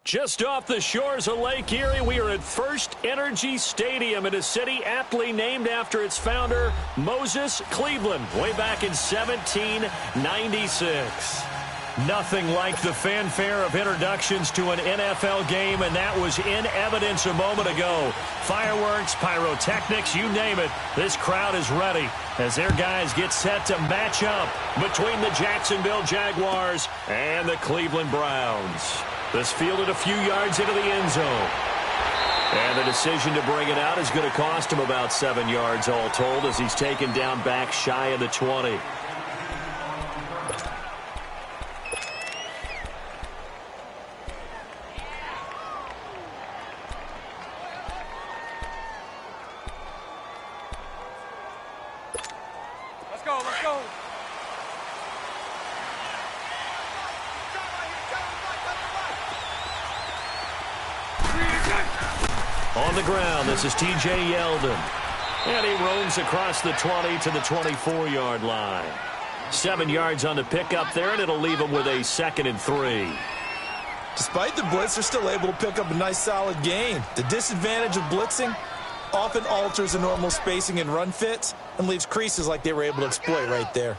Just off the shores of Lake Erie, we are at First Energy Stadium in a city aptly named after its founder, Moses Cleveland, way back in 1796. Nothing like the fanfare of introductions to an NFL game, and that was in evidence a moment ago. Fireworks, pyrotechnics, you name it. This crowd is ready as their guys get set to match up between the Jacksonville Jaguars and the Cleveland Browns. This fielded a few yards into the end zone. And the decision to bring it out is going to cost him about 7 yards all told as he's taken down back shy of the 20. Let's go, let's go. On the ground, this is T.J. Yeldon. And he roams across the 20 to the 24-yard line. 7 yards on the pickup there, and it'll leave him with a 2nd and 3. Despite the blitz, they're still able to pick up a nice, solid gain. The disadvantage of blitzing often alters the normal spacing and run fits and leaves creases like they were able to exploit right there.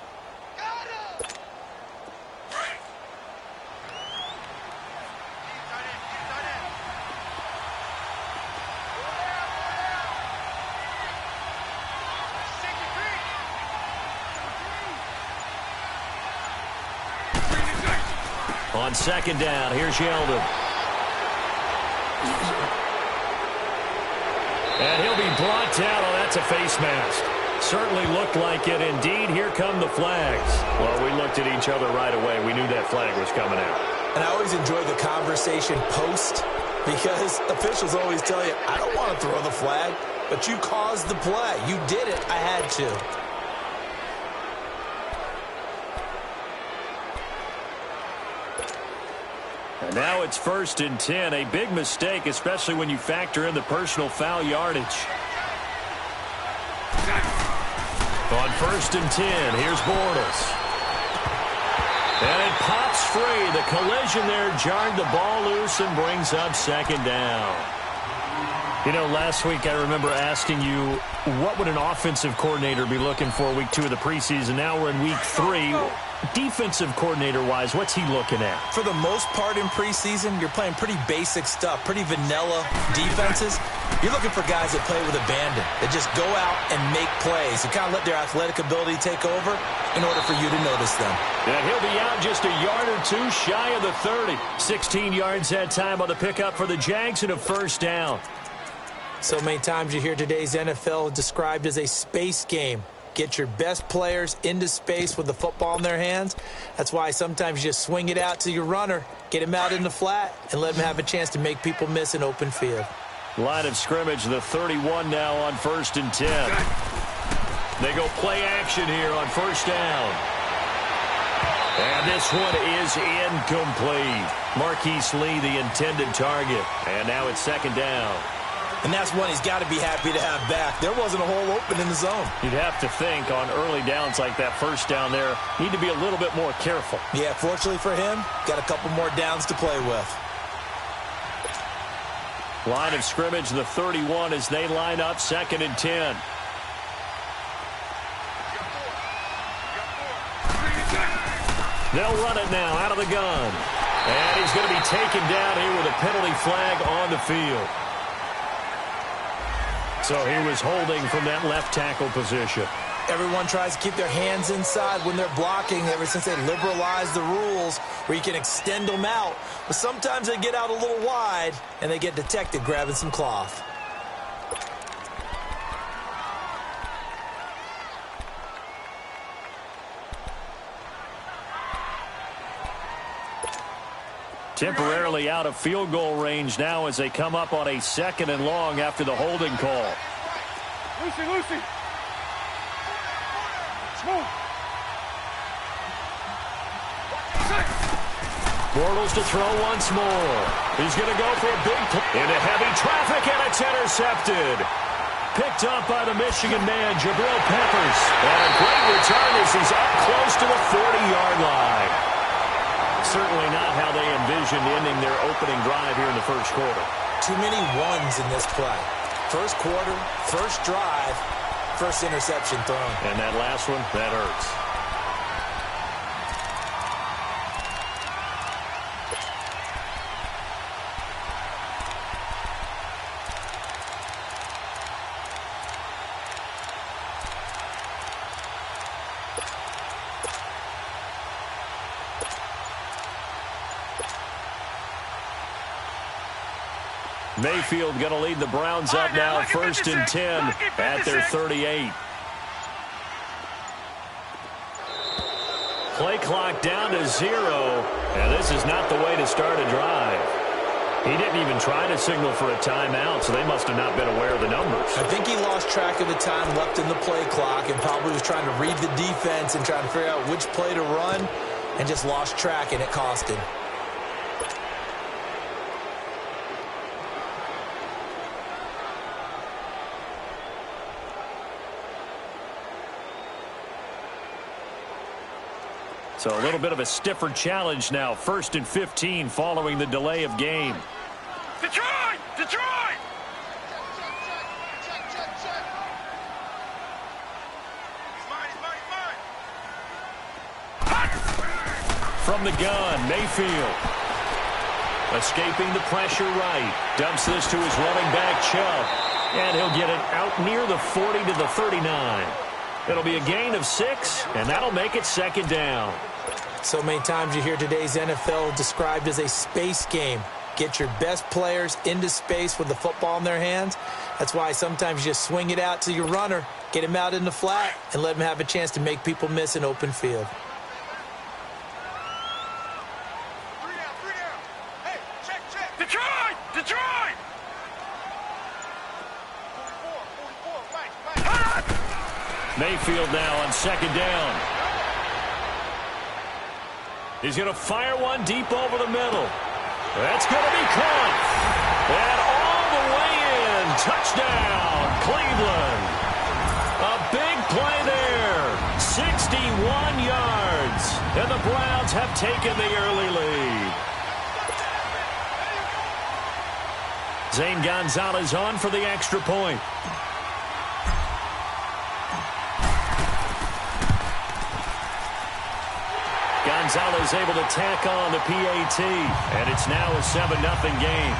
On 2nd down, here's Yeldon. And he'll be brought down. Oh, that's a face mask. Certainly looked like it. Indeed, here come the flags. Well, we looked at each other right away. We knew that flag was coming out. And I always enjoy the conversation post because officials always tell you, I don't want to throw the flag, but you caused the play. You did it. I had to. And now it's 1st and 10. A big mistake, especially when you factor in the personal foul yardage. On 1st and 10, here's Bortles. And it pops free. The collision there jarred the ball loose and brings up 2nd down. You know, last week I remember asking you, what would an offensive coordinator be looking for week 2 of the preseason? Now we're in week 3. Defensive coordinator-wise, what's he looking at? For the most part in preseason, you're playing pretty basic stuff, pretty vanilla defenses. You're looking for guys that play with abandon, that just go out and make plays, and kind of let their athletic ability take over in order for you to notice them. And he'll be out just a yard or two shy of the 30. 16 yards that time on the pickup for the Jags and a 1st down. So many times you hear today's NFL described as a space game. Get your best players into space with the football in their hands. That's why sometimes you just swing it out to your runner, get him out in the flat, and let him have a chance to make people miss an open field. Line of scrimmage, the 31 now on 1st and 10. They go play action here on 1st down. And this one is incomplete. Marquise Lee, the intended target. And now it's 2nd down. And that's one he's got to be happy to have back. There wasn't a hole open in the zone. You'd have to think on early downs like that 1st down there, need to be a little bit more careful. Yeah, fortunately for him, got a couple more downs to play with. Line of scrimmage, the 31 as they line up 2nd and 10. They'll run it now out of the gun. And he's going to be taken down here with a penalty flag on the field. So he was holding from that left tackle position. Everyone tries to keep their hands inside when they're blocking ever since they liberalized the rules where you can extend them out. But sometimes they get out a little wide and they get detected grabbing some cloth. Temporarily out of field goal range now as they come up on a 2nd and long after the holding call. Lucy. Smooth. Bortles to throw once more. He's going to go for a big play. Into heavy traffic, and it's intercepted. Picked up by the Michigan man, Jabril Peppers. And a great return as he's up close to the 40-yard line. certainly not how they envisioned ending their opening drive here in the first quarter. Too many ones in this play. First quarter, first drive, first interception thrown. And that last one, that hurts. Mayfield going to lead the Browns up now, 1st and 10 at their 38. Play clock down to 0, and this is not the way to start a drive. He didn't even try to signal for a timeout, so they must have not been aware of the numbers. I think he lost track of the time left in the play clock and probably was trying to read the defense and trying to figure out which play to run and just lost track, and it cost him. So a little bit of a stiffer challenge now. 1st and 15 following the delay of game. Detroit! Detroit! From the gun, Mayfield. Escaping the pressure right. Dumps this to his running back, Chubb. And he'll get it out near the 40 to the 39. It'll be a gain of 6, and that'll make it 2nd down. So many times you hear today's NFL described as a space game. Get your best players into space with the football in their hands. That's why sometimes you just swing it out to your runner, get him out in the flat, and let him have a chance to make people miss an open field. Hey, check. Detroit! Detroit! 44, right. Mayfield now on 2nd down. He's going to fire one deep over the middle. That's going to be caught. And all the way in. Touchdown, Cleveland. A big play there. 61 yards. And the Browns have taken the early lead. Zane Gonzalez on for the extra point. Gonzalez able to tack on the PAT, and it's now a 7-0 game.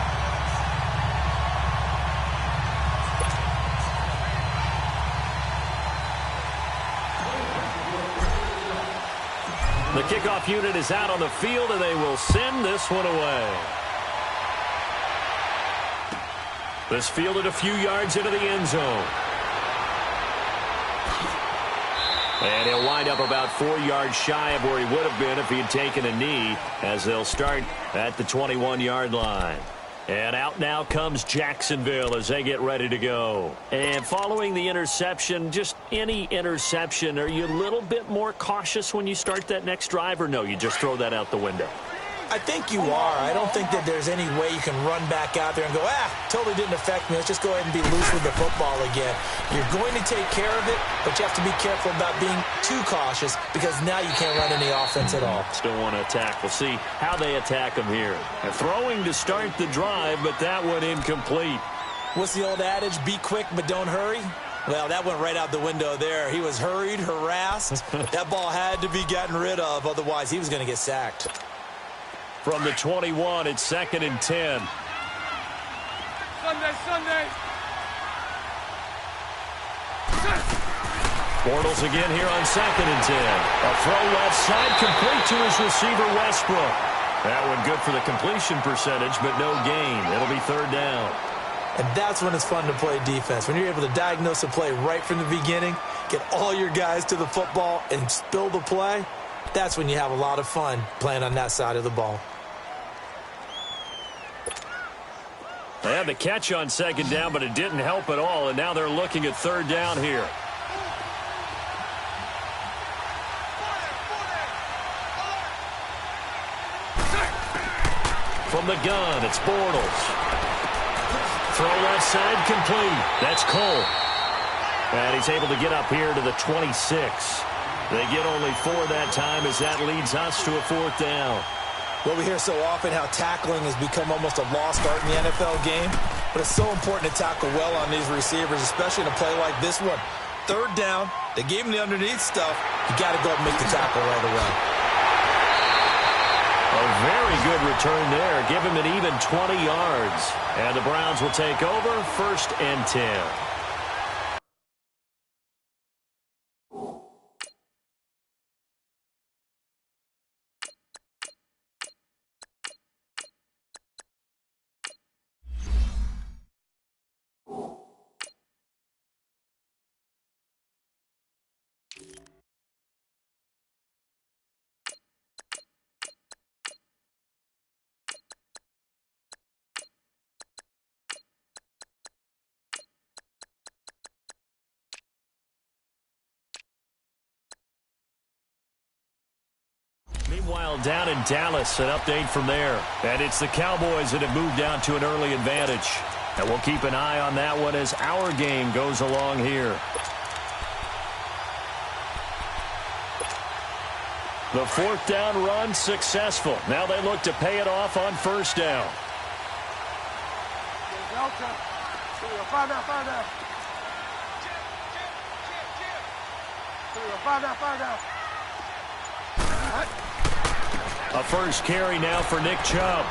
The kickoff unit is out on the field, and they will send this one away. This fielded a few yards into the end zone. And he'll wind up about 4 yards shy of where he would have been if he had taken a knee, as they'll start at the 21-yard line. And out now comes Jacksonville as they get ready to go. And following the interception, just any interception, are you a little bit more cautious when you start that next drive, or no, you just throw that out the window? I think you are. I don't think that there's any way you can run back out there and go, totally didn't affect me. Let's just go ahead and be loose with the football again. You're going to take care of it, but you have to be careful about being too cautious because now you can't run any offense at all. Still want to attack. We'll see how they attack them here. And throwing to start the drive, but that one incomplete. What's the old adage? Be quick, but don't hurry. Well, that went right out the window there. He was hurried, harassed. That ball had to be gotten rid of, otherwise he was going to get sacked. From the 21, it's 2nd and 10. Sunday. Bortles again here on 2nd and 10. A throw left side, complete to his receiver, Westbrook. That one good for the completion percentage, but no gain. It'll be 3rd down. And that's when it's fun to play defense. When you're able to diagnose a play right from the beginning, get all your guys to the football, and spill the play, that's when you have a lot of fun playing on that side of the ball. They had the catch on 2nd down, but it didn't help at all, and now they're looking at 3rd down here. From the gun, it's Bortles. Throw left side, complete. That's Cole. And he's able to get up here to the 26. They get only 4 that time as that leads us to a 4th down. Well, we hear so often how tackling has become almost a lost art in the NFL game, but it's so important to tackle well on these receivers, especially in a play like this one. Third down, they gave him the underneath stuff. You got to go up and make the tackle right away. A very good return there. Give him an even 20 yards. And the Browns will take over, 1st and 10. Meanwhile, down in Dallas, an update from there. And it's the Cowboys that have moved down to an early advantage. And we'll keep an eye on that one as our game goes along here. The 4th down run successful. Now they look to pay it off on 1st down. A first carry now for Nick Chubb.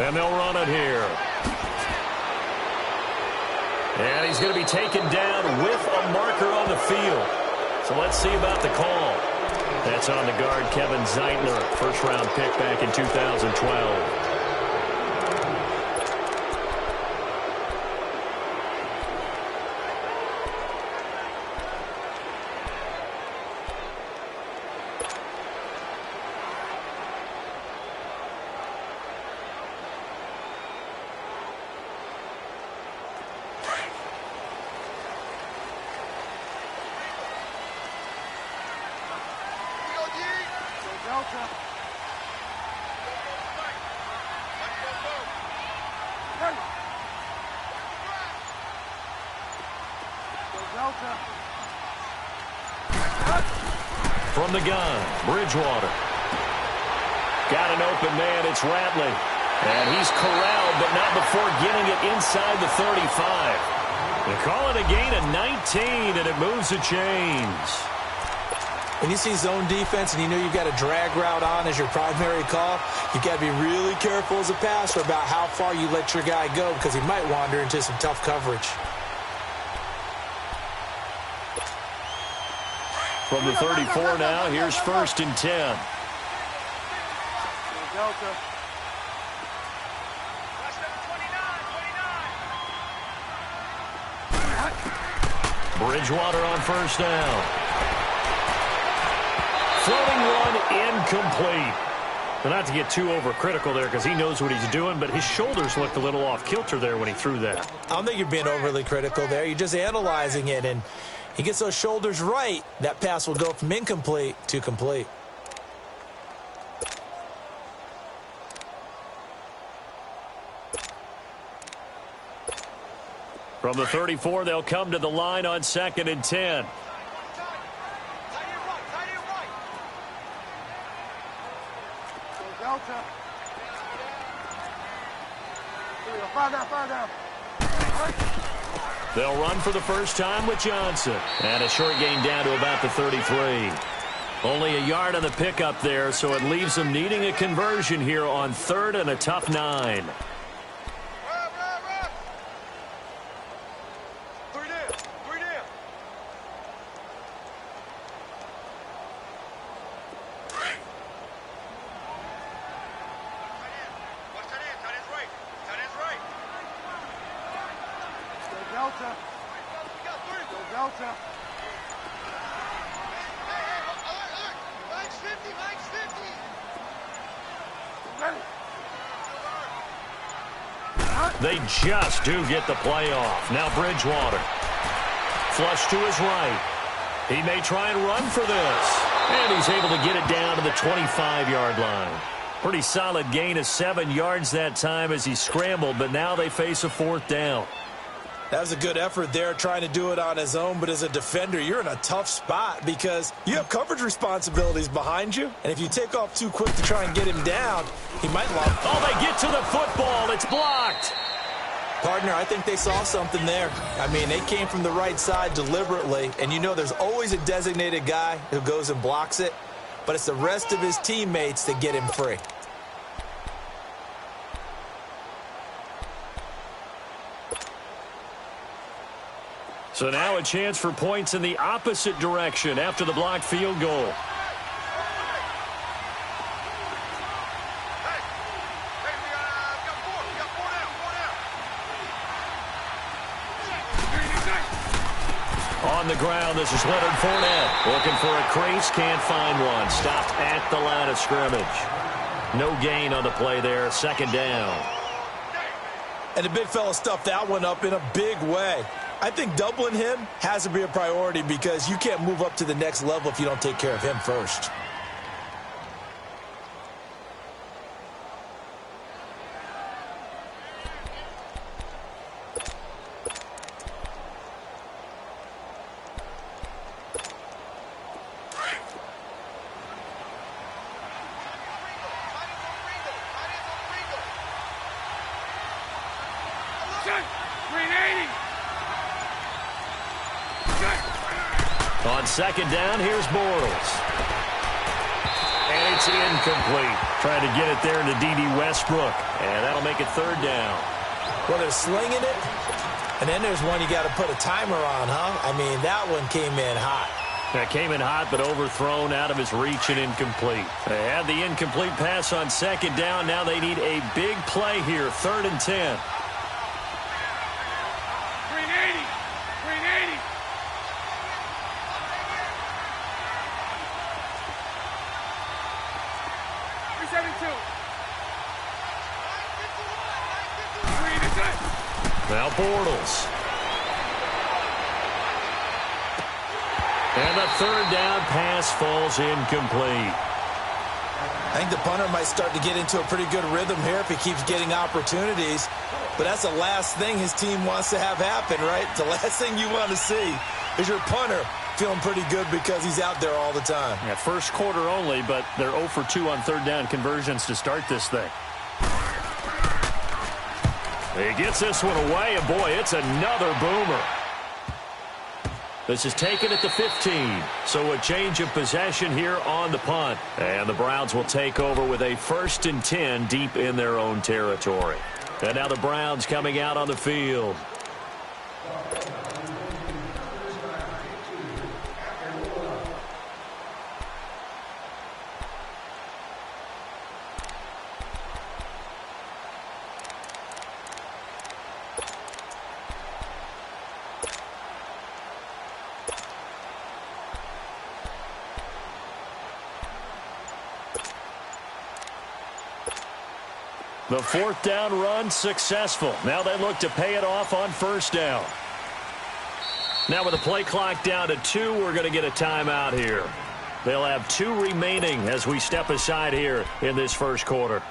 And they'll run it here. And he's going to be taken down with a marker on the field. So let's see about the call. That's on the guard, Kevin Zeitler, 1st-round pick back in 2012. From the gun, Bridgewater. Got an open man, it's Ratley. And he's corralled, but not before getting it inside the 35. They call it a gain of 19, and it moves the chains. When you see zone defense and you know you've got a drag route on as your primary call, you've got to be really careful as a passer about how far you let your guy go because he might wander into some tough coverage. From the 34 now, here's 1st and 10. Bridgewater on 1st down. Floating one, incomplete. Well, not to get too overcritical there because he knows what he's doing, but his shoulders looked a little off kilter there when he threw that. I don't think you're being overly critical there. You're just analyzing it, and he gets those shoulders right. That pass will go from incomplete to complete. From the 34, they'll come to the line on 2nd and 10. They'll run for the first time with Johnson. And a short gain down to about the 33. Only a yard on the pickup there, so it leaves them needing a conversion here on 3rd and a tough 9. Delta. Go Delta. Mike's 50, Mike's 50. Ready. They just do get the play off. Now Bridgewater. Flush to his right. He may try and run for this. And he's able to get it down to the 25-yard line. Pretty solid gain of 7 yards that time as he scrambled, but now they face a 4th down. That was a good effort there, trying to do it on his own, but as a defender, you're in a tough spot because you have coverage responsibilities behind you, and if you take off too quick to try and get him down, he might lock. Oh, they get to the football. It's blocked. Partner, I think they saw something there. I mean, they came from the right side deliberately, and you know there's always a designated guy who goes and blocks it, but it's the rest of his teammates that get him free. So now a chance for points in the opposite direction after the blocked field goal. On the ground, this is Leonard Fournette. Looking for a crease, can't find one. Stopped at the line of scrimmage. No gain on the play there, 2nd down. And the big fella stuffed that one up in a big way. I think doubling him has to be a priority because you can't move up to the next level if you don't take care of him first. On 2nd down, here's Bortles. And it's incomplete. Trying to get it there to D.D. Westbrook. And that'll make it 3rd down. Well, they're slinging it. And then there's one you got to put a timer on, huh? I mean, that one came in hot. That came in hot, but overthrown out of his reach and incomplete. They had the incomplete pass on 2nd down. Now they need a big play here, 3rd and 10. Now Bortles. And the 3rd down pass falls incomplete. I think the punter might start to get into a pretty good rhythm here if he keeps getting opportunities. But that's the last thing his team wants to have happen, right? The last thing you want to see is your punter feeling pretty good because he's out there all the time. Yeah, first quarter only, but they're 0 for 2 on 3rd down conversions to start this thing. He gets this one away, and boy, it's another boomer. This is taken at the 15, so a change of possession here on the punt. And the Browns will take over with a 1st and 10 deep in their own territory. And now the Browns coming out on the field. The 4th down run successful. Now they look to pay it off on 1st down. Now with the play clock down to 2, we're going to get a timeout here. They'll have 2 remaining as we step aside here in this first quarter.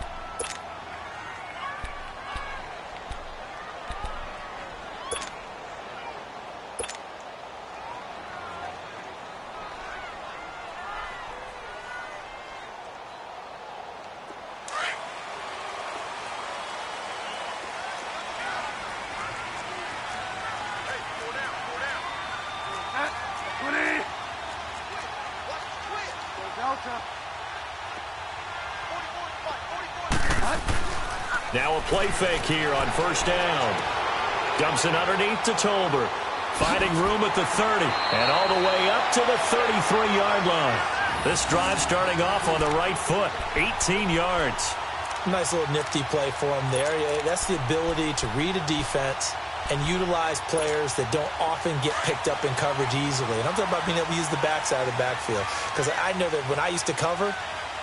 Now a play fake here on 1st down. Dumps it underneath to Tolbert. Finding room at the 30. And all the way up to the 33-yard line. This drive starting off on the right foot. 18 yards. Nice little nifty play for him there. Yeah, that's the ability to read a defense and utilize players that don't often get picked up in coverage easily. And I'm talking about being able to use the backside of the backfield. Because I know that when I used to cover,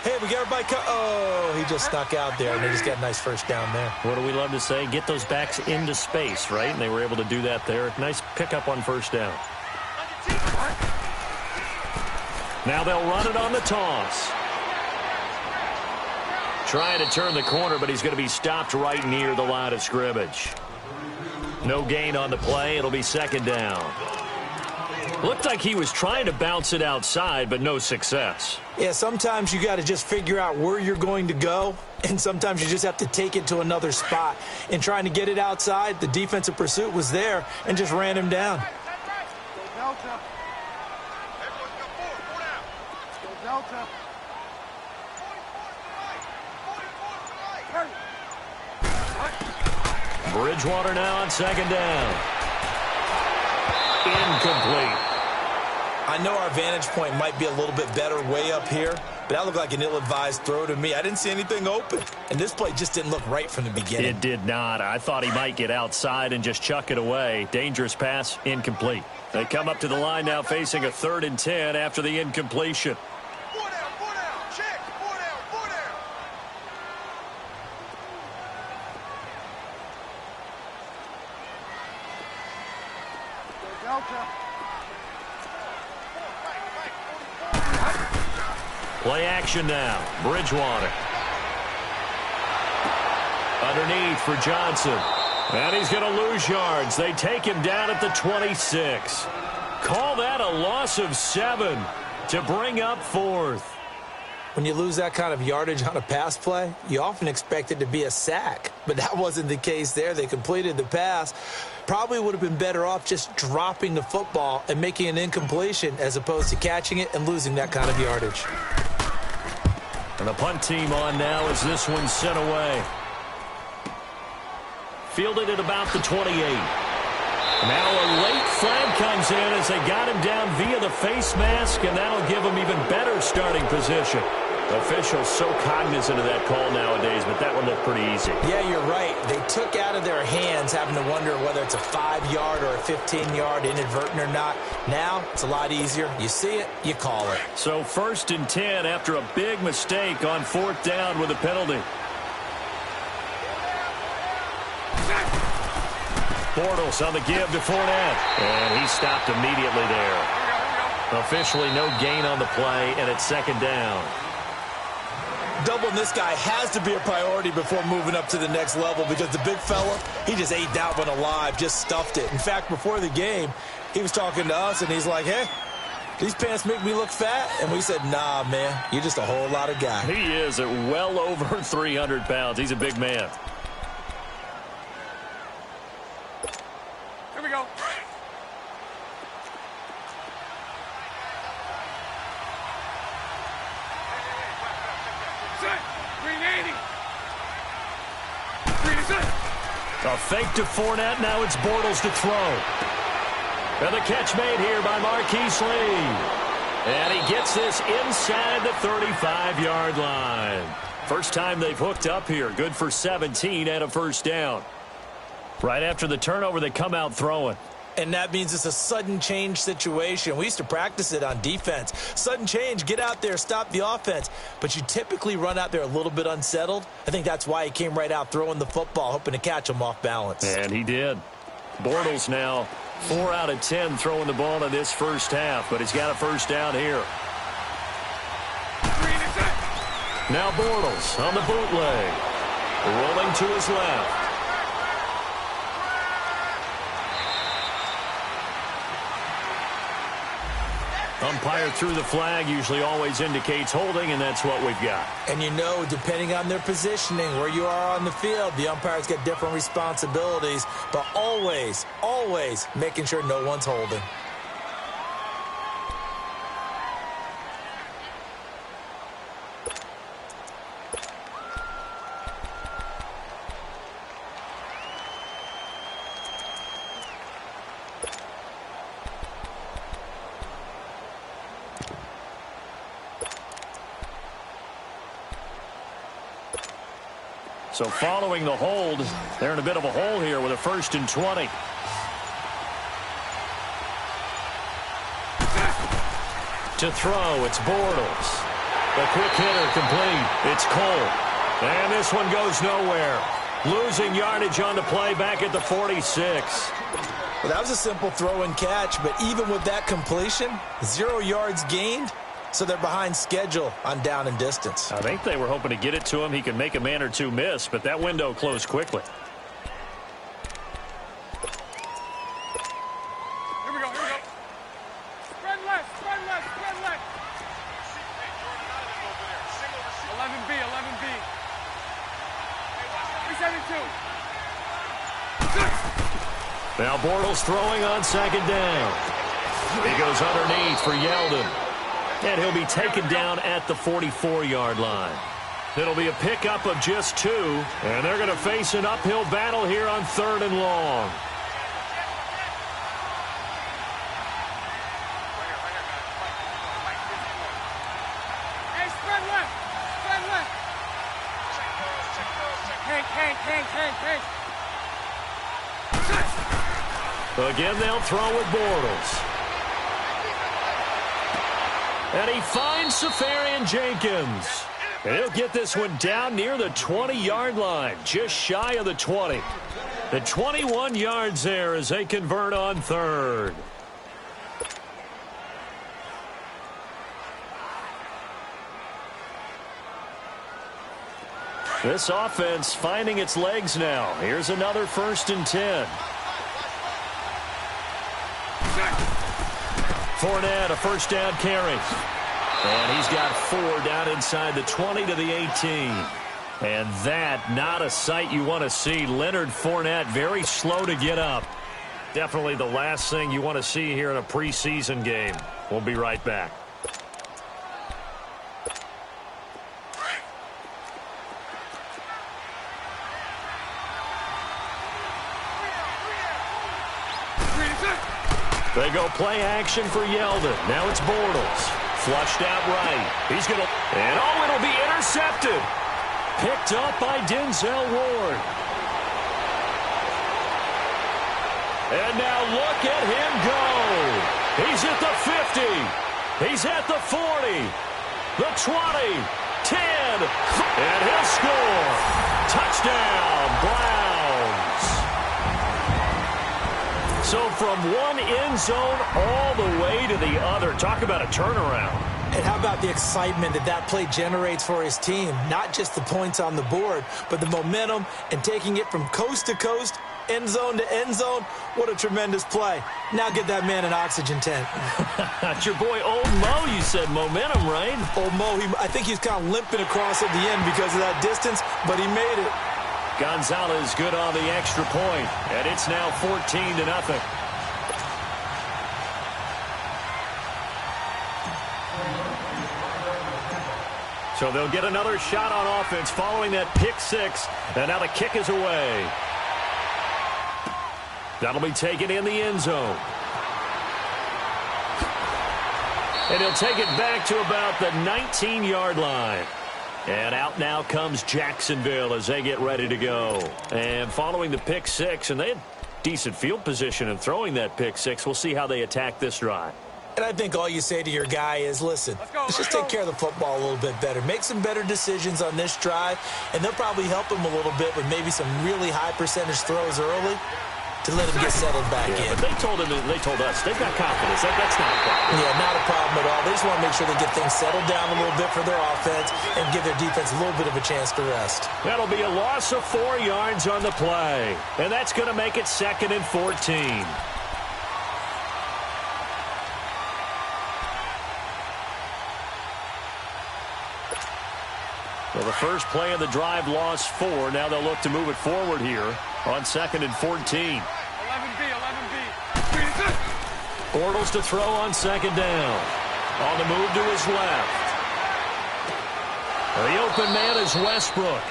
hey, we got everybody oh, he just snuck out there, and they just got a nice first down there. What do we love to say? Get those backs into space, right? And they were able to do that there. Nice pickup on first down. Now they'll run it on the toss. Trying to turn the corner, but he's going to be stopped right near the line of scrimmage. No gain on the play. It'll be second down. Looked like he was trying to bounce it outside, but no success. Yeah, sometimes you got to just figure out where you're going to go, and sometimes you just have to take it to another spot. In trying to get it outside, the defensive pursuit was there and just ran him down. Delta. Everyone's got four down. Go Delta. Bridgewater now on second down. Incomplete. I know our vantage point might be a little bit better way up here, but that looked like an ill-advised throw to me. I didn't see anything open, and this play just didn't look right from the beginning. It did not. I thought he might get outside and just chuck it away. Dangerous pass, incomplete. They come up to the line now facing a 3rd and 10 after the incompletion. Four down, check, four down. Go Delta. Play action now. Bridgewater. Underneath for Johnson. And he's going to lose yards. They take him down at the 26. Call that a loss of 7 to bring up 4th. When you lose that kind of yardage on a pass play, you often expect it to be a sack. But that wasn't the case there. They completed the pass. Probably would have been better off just dropping the football and making an incompletion as opposed to catching it and losing that kind of yardage. And the punt team on now as this one's sent away. Fielded at about the 28. Now a late flag comes in as they got him down via the face mask, and that'll give him even better starting position. Officials so cognizant of that call nowadays, but that one looked pretty easy. Yeah, you're right. They took out of their hands having to wonder whether it's a 5-yard or a 15-yard inadvertent or not. Now it's a lot easier. You see it, you call it. So 1st and 10 after a big mistake on 4th down with a penalty. Bortles on the give to Fournette. And he stopped immediately there. Officially no gain on the play, and it's second down. Doubling this guy has to be a priority before moving up to the next level because the big fella, he just ate that one alive, just stuffed it. In fact, before the game, he was talking to us, and he's like, hey, these pants make me look fat. And we said, nah, man, you're just a whole lot of guy. He is at well over 300 pounds. He's a big man. Here we go. A fake to Fournette. Now it's Bortles to throw. And the catch made here by Marquise Lee. And he gets this inside the 35-yard line. First time they've hooked up here. Good for 17 and a first down. Right after the turnover, they come out throwing. And that means it's a sudden change situation. We used to practice it on defense. Sudden change, get out there, stop the offense. But you typically run out there a little bit unsettled. I think that's why he came right out throwing the football, hoping to catch him off balance. And he did. Bortles now 4 out of 10 throwing the ball in this first half, but he's got a first down here. Now Bortles on the bootleg. Rolling to his left. Umpire threw the flag, usually always indicates holding, and that's what we've got. And you know, depending on their positioning, where you are on the field, the umpires get different responsibilities, but always, always making sure no one's holding. So following the hold, they're in a bit of a hole here with a 1st and 20. To throw, it's Bortles. The quick hitter complete. It's Cole. And this one goes nowhere. Losing yardage on the play back at the 46. Well, that was a simple throw and catch, but even with that completion, 0 yards gained, so they're behind schedule on down and distance. I think they were hoping to get it to him. He could make a man or two miss, but that window closed quickly. Here we go. Spread left. 11B. 372. Now Bortles throwing on 2nd down. He goes underneath for Yeldon. And he'll be taken down at the 44-yard line. It'll be a pickup of just 2, and they're going to face an uphill battle here on 3rd and long. Hey, spread left. Hank. Again, they'll throw with Bortles. And he finds Safarian Jenkins. And he'll get this one down near the 20-yard line, just shy of the 20. The 21 yards there as they convert on 3rd. This offense finding its legs now. Here's another 1st and 10. Fournette, a 1st down carry. And he's got 4 down inside the 20 to the 18. And that, not a sight you want to see. Leonard Fournette, very slow to get up. Definitely the last thing you want to see here in a preseason game. We'll be right back. They go play action for Yeldon. Now it's Bortles. Flushed out right. He's going to... And oh, it'll be intercepted. Picked up by Denzel Ward. And now look at him go. He's at the 50. He's at the 40. The 20. 10. And he'll score. Touchdown, Browns. So from one end zone all the way to the other. Talk about a turnaround. And how about the excitement that play generates for his team? Not just the points on the board, but the momentum and taking it from coast to coast, end zone to end zone. What a tremendous play. Now get that man an oxygen tent. That's your boy Old Mo, you said. Momentum, right? Old Mo, I think he's kind of limping across at the end because of that distance, but he made it. Gonzalez good on the extra point, and it's now 14-0. So they'll get another shot on offense following that pick 6, and now the kick is away. That'll be taken in the end zone. And he'll take it back to about the 19-yard line. And out now comes Jacksonville as they get ready to go. And following the pick 6, and they had decent field position in throwing that pick 6. We'll see how they attack this drive. And I think all you say to your guy is, listen, let's just take care of the football a little bit better. Make some better decisions on this drive, and they'll probably help him a little bit with maybe some really high percentage throws early to let him get settled back in. But they told us they've got confidence. That's not a problem. Yeah, not a problem at all. They just want to make sure they get things settled down a little bit for their offense and give their defense a little bit of a chance to rest. That'll be a loss of 4 yards on the play. And that's going to make it 2nd and 14. Well, the first play of the drive lost 4. Now they'll look to move it forward here on 2nd and 14. 11B. Bortles to throw on 2nd down. On the move to his left. The open man is Westbrook.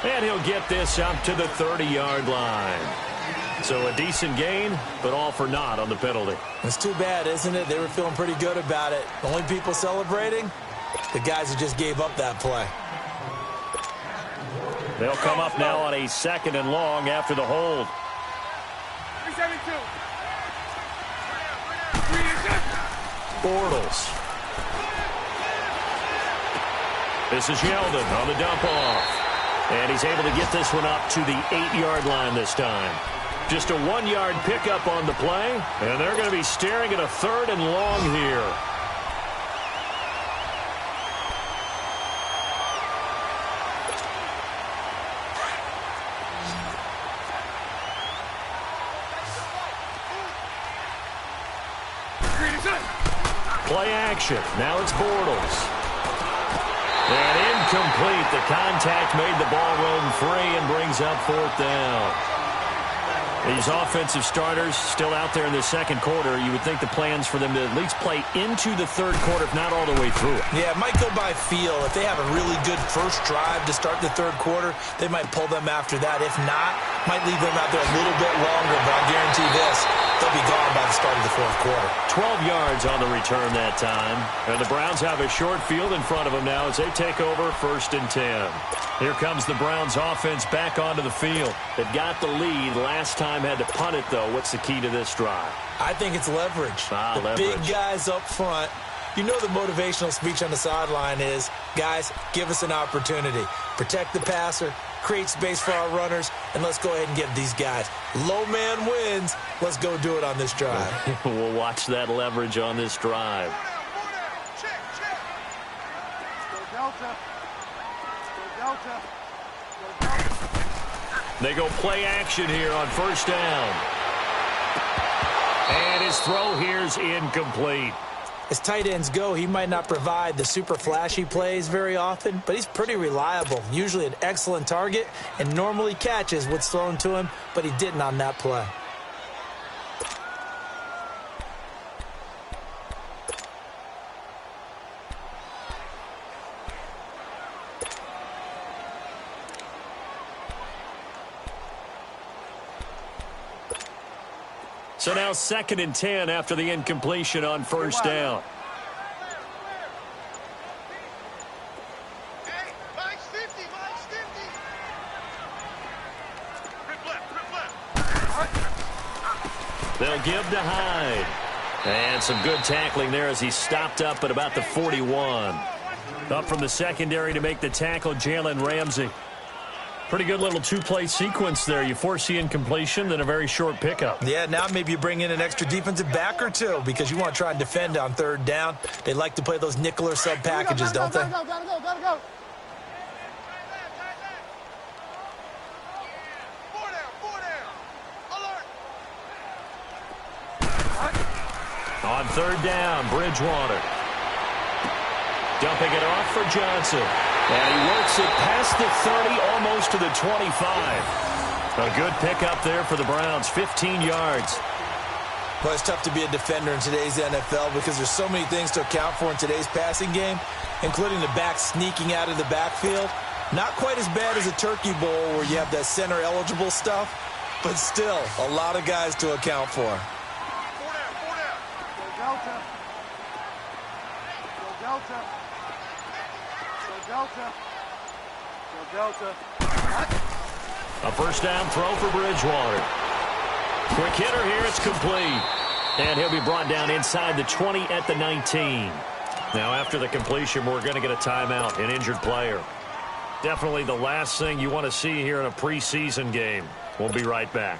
And he'll get this out to the 30-yard line. So a decent gain, but all for naught on the penalty. It's too bad, isn't it? They were feeling pretty good about it. The only people celebrating, the guys who just gave up that play. They'll come up now on a 2nd and long after the hold. 372. Bortles. This is Yeldon on the dump off. And he's able to get this one up to the 8-yard line this time. Just a 1-yard pickup on the play. And they're going to be staring at a 3rd and long here. Play action. Now it's Bortles. And incomplete. The contact made the ball roam free and brings up 4th down. These offensive starters still out there in the 2nd quarter. You would think the plans for them to at least play into the 3rd quarter, if not all the way through it. Yeah, it might go by feel. If they have a really good first drive to start the 3rd quarter, they might pull them after that. If not, might leave them out there a little bit longer, but I'll guarantee this, they'll be gone by the start of the 4th quarter. 12 yards on the return that time. And the Browns have a short field in front of them now as they take over 1st and 10. Here comes the Browns offense back onto the field. They've got the lead. Last time had to punt it, though. What's the key to this drive? I think it's leverage. Leverage. Big guys up front. You know the motivational speech on the sideline is, guys, give us an opportunity. Protect the passer, create space for our runners, and let's go ahead and give these guys. Low man wins. Let's go do it on this drive. We'll watch that leverage on this drive. Check, check. Go Delta. Go Delta. Go Delta. They go play action here on 1st down. And his throw here's incomplete. As tight ends go, he might not provide the super flashy plays very often, but he's pretty reliable, usually an excellent target, and normally catches what's thrown to him, but he didn't on that play. So now 2nd and 10 after the incompletion on 1st down. Hey, mine's 50, mine's 50. Rip left. They'll give to Hyde. And some good tackling there as he stopped up at about the 41. Up from the secondary to make the tackle, Jalen Ramsey. Pretty good little 2-play sequence there. You force the incompletion, then a very short pickup. Yeah, now maybe you bring in an extra defensive back or two because you want to try and defend on 3rd down. They like to play those nickel or sub packages, don't they? Gotta go. 4 down. Alert. On 3rd down, Bridgewater. Dumping it off for Johnson. And he works it past the 30, almost to the 25. A good pickup there for the Browns, 15 yards. Well, it's tough to be a defender in today's NFL because there's so many things to account for in today's passing game, including the back sneaking out of the backfield. Not quite as bad as a turkey bowl where you have that center-eligible stuff, but still a lot of guys to account for. 4 down. Go Delta. Go Delta. Go Delta. Go Delta. A 1st down throw for Bridgewater. Quick hitter here, it's complete. And he'll be brought down inside the 20 at the 19. Now after the completion, we're going to get a timeout, an injured player. Definitely the last thing you want to see here in a preseason game. We'll be right back.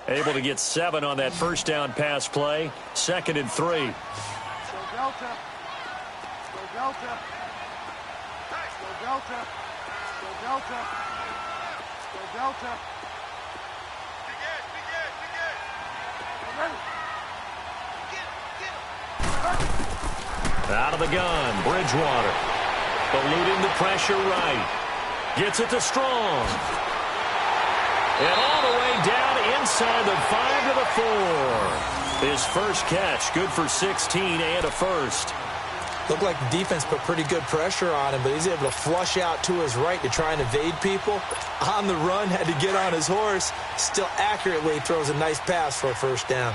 Able to get 7 on that 1st down pass play. 2nd and 3. Go Delta. Go Delta. Go Delta. Go Delta. Go Delta. Big Ed. Ready. Get him. Out of the gun, Bridgewater. Eluding the pressure right. Gets it to Strong. And all the way down inside the 5 to the 4. His first catch, good for 16 and a first. Looked like the defense put pretty good pressure on him, but he's able to flush out to his right to try and evade people. On the run, had to get on his horse. Still accurately throws a nice pass for a 1st down.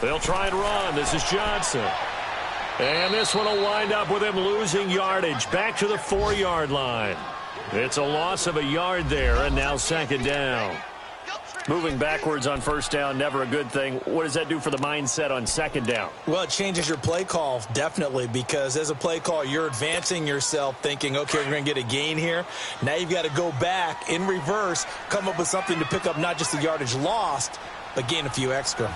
They'll try and run. This is Johnson. And this one will wind up with him losing yardage back to the 4-yard line. It's a loss of a yard there, and now second down. Moving backwards on first down, never a good thing. What does that do for the mindset on second down? Well, it changes your play call, definitely, because as a play call, you're advancing yourself thinking, okay, we're going to get a gain here. Now you've got to go back in reverse, come up with something to pick up not just the yardage lost, but gain a few extra.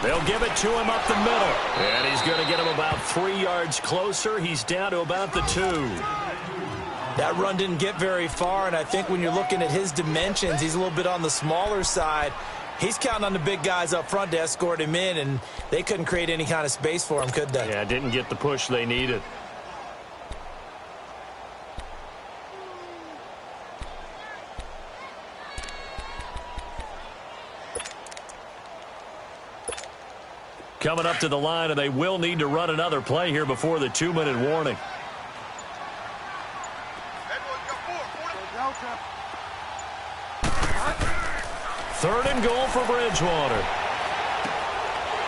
They'll give it to him up the middle. And he's going to get him about 3 yards closer. He's down to about the 2. That run didn't get very far, and I think when you're looking at his dimensions, he's a little bit on the smaller side. He's counting on the big guys up front to escort him in, and they couldn't create any kind of space for him, could they? Yeah, didn't get the push they needed. Coming up to the line, and they will need to run another play here before the 2-minute warning. Third and goal for Bridgewater.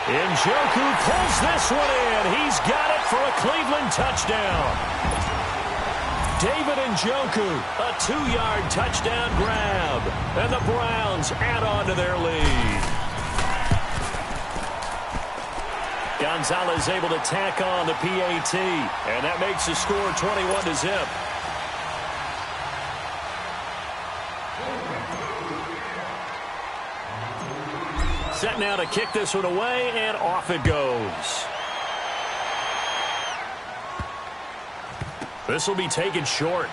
Njoku pulls this one in. He's got it for a Cleveland touchdown. David Njoku, a 2-yard touchdown grab. And the Browns add on to their lead. Gonzalez able to tack on the PAT. And that makes the score 21-0. Set now to kick this one away, and off it goes. This will be taken short.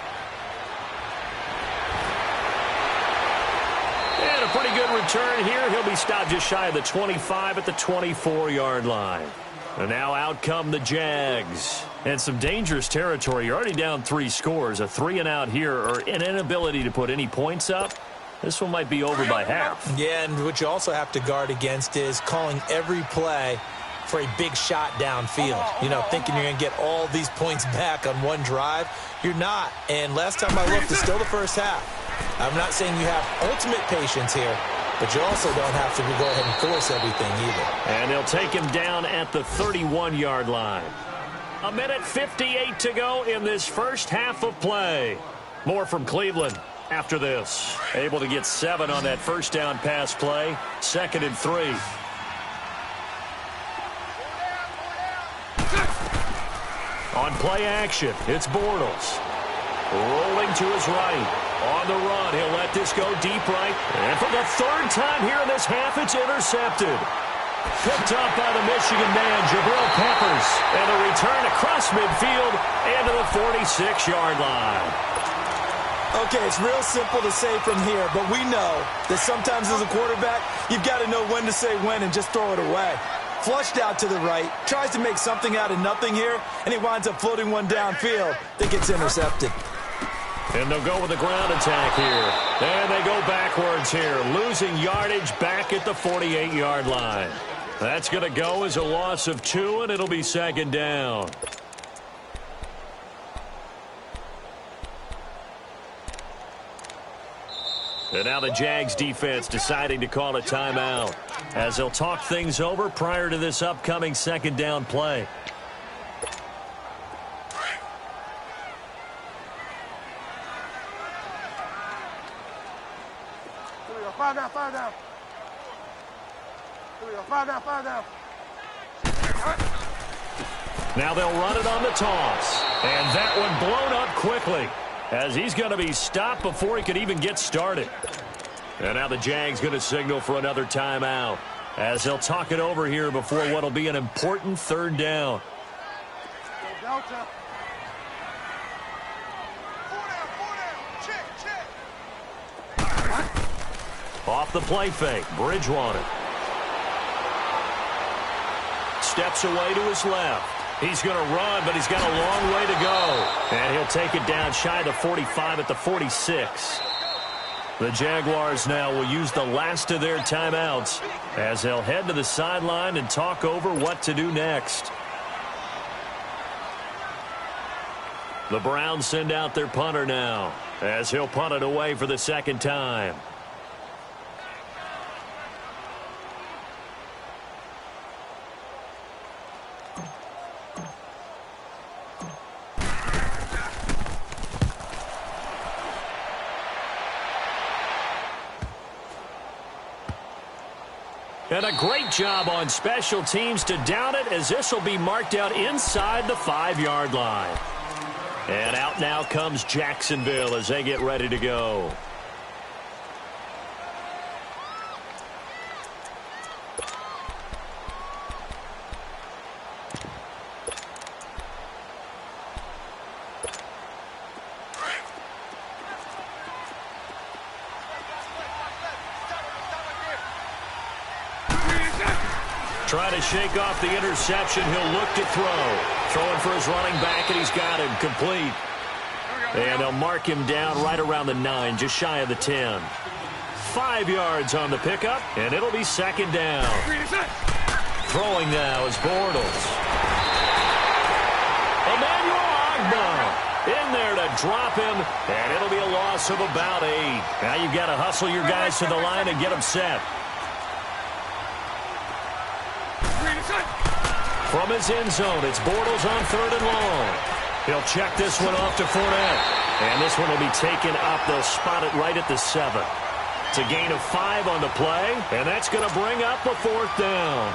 And a pretty good return here. He'll be stopped just shy of the 25 at the 24-yard line. And now out come the Jags. And some dangerous territory. You're already down 3 scores. A 3-and-out here, or an inability to put any points up. This one might be over by half. Yeah, and what you also have to guard against is calling every play for a big shot downfield. You know, thinking you're going to get all these points back on one drive. You're not. And last time I looked, it's still the first half. I'm not saying you have ultimate patience here, but you also don't have to go ahead and force everything either. And they'll take him down at the 31-yard line. 1:58 to go in this first half of play. More from Cleveland after this. Able to get 7 on that first down pass play. 2nd and 3. On play action, it's Bortles. Rolling to his right. On the run, he'll let this go deep right. And for the 3rd time here in this half, it's intercepted. Picked up by the Michigan man, Jabril Peppers. And a return across midfield and to the 46-yard line. Okay, it's real simple to say from here, but we know that sometimes as a quarterback, you've got to know when to say when and just throw it away. Flushed out to the right, tries to make something out of nothing here, and he winds up floating one downfield that gets intercepted. And they'll go with the ground attack here. And they go backwards here, losing yardage back at the 48-yard line. That's going to go as a loss of 2, and it'll be 2nd down. And now the Jags defense deciding to call a timeout as they'll talk things over prior to this upcoming 2nd down play. Five down. Five down. Now they'll run it on the toss. And that one blown up quickly as he's going to be stopped before he could even get started. And now the Jags going to signal for another timeout as they'll talk it over here before what will be an important 3rd down. Delta. 4 down. Check. Off the play fake, Bridgewater. Steps away to his left. He's going to run, but he's got a long way to go. And he'll take it down shy of the 45 at the 46. The Jaguars now will use the last of their timeouts as they'll head to the sideline and talk over what to do next. The Browns send out their punter now as he'll punt it away for the 2nd time. And a great job on special teams to down it, as this will be marked out inside the 5-yard line. And out now comes Jacksonville as they get ready to go. Trying to shake off the interception. He'll look to throw. Throwing for his running back, and he's got him complete. And they'll mark him down right around the 9, just shy of the 10. 5 yards on the pickup, and it'll be second down. Throwing now is Bortles. Emmanuel Ogbah in there to drop him, and it'll be a loss of about 8. Now you've got to hustle your guys to the line and get them set. From his end zone, it's Bortles on 3rd and long. He'll check this one off to Fournette. And this one will be taken up. They'll spot it right at the 7. It's a gain of 5 on the play, and that's going to bring up a 4th down.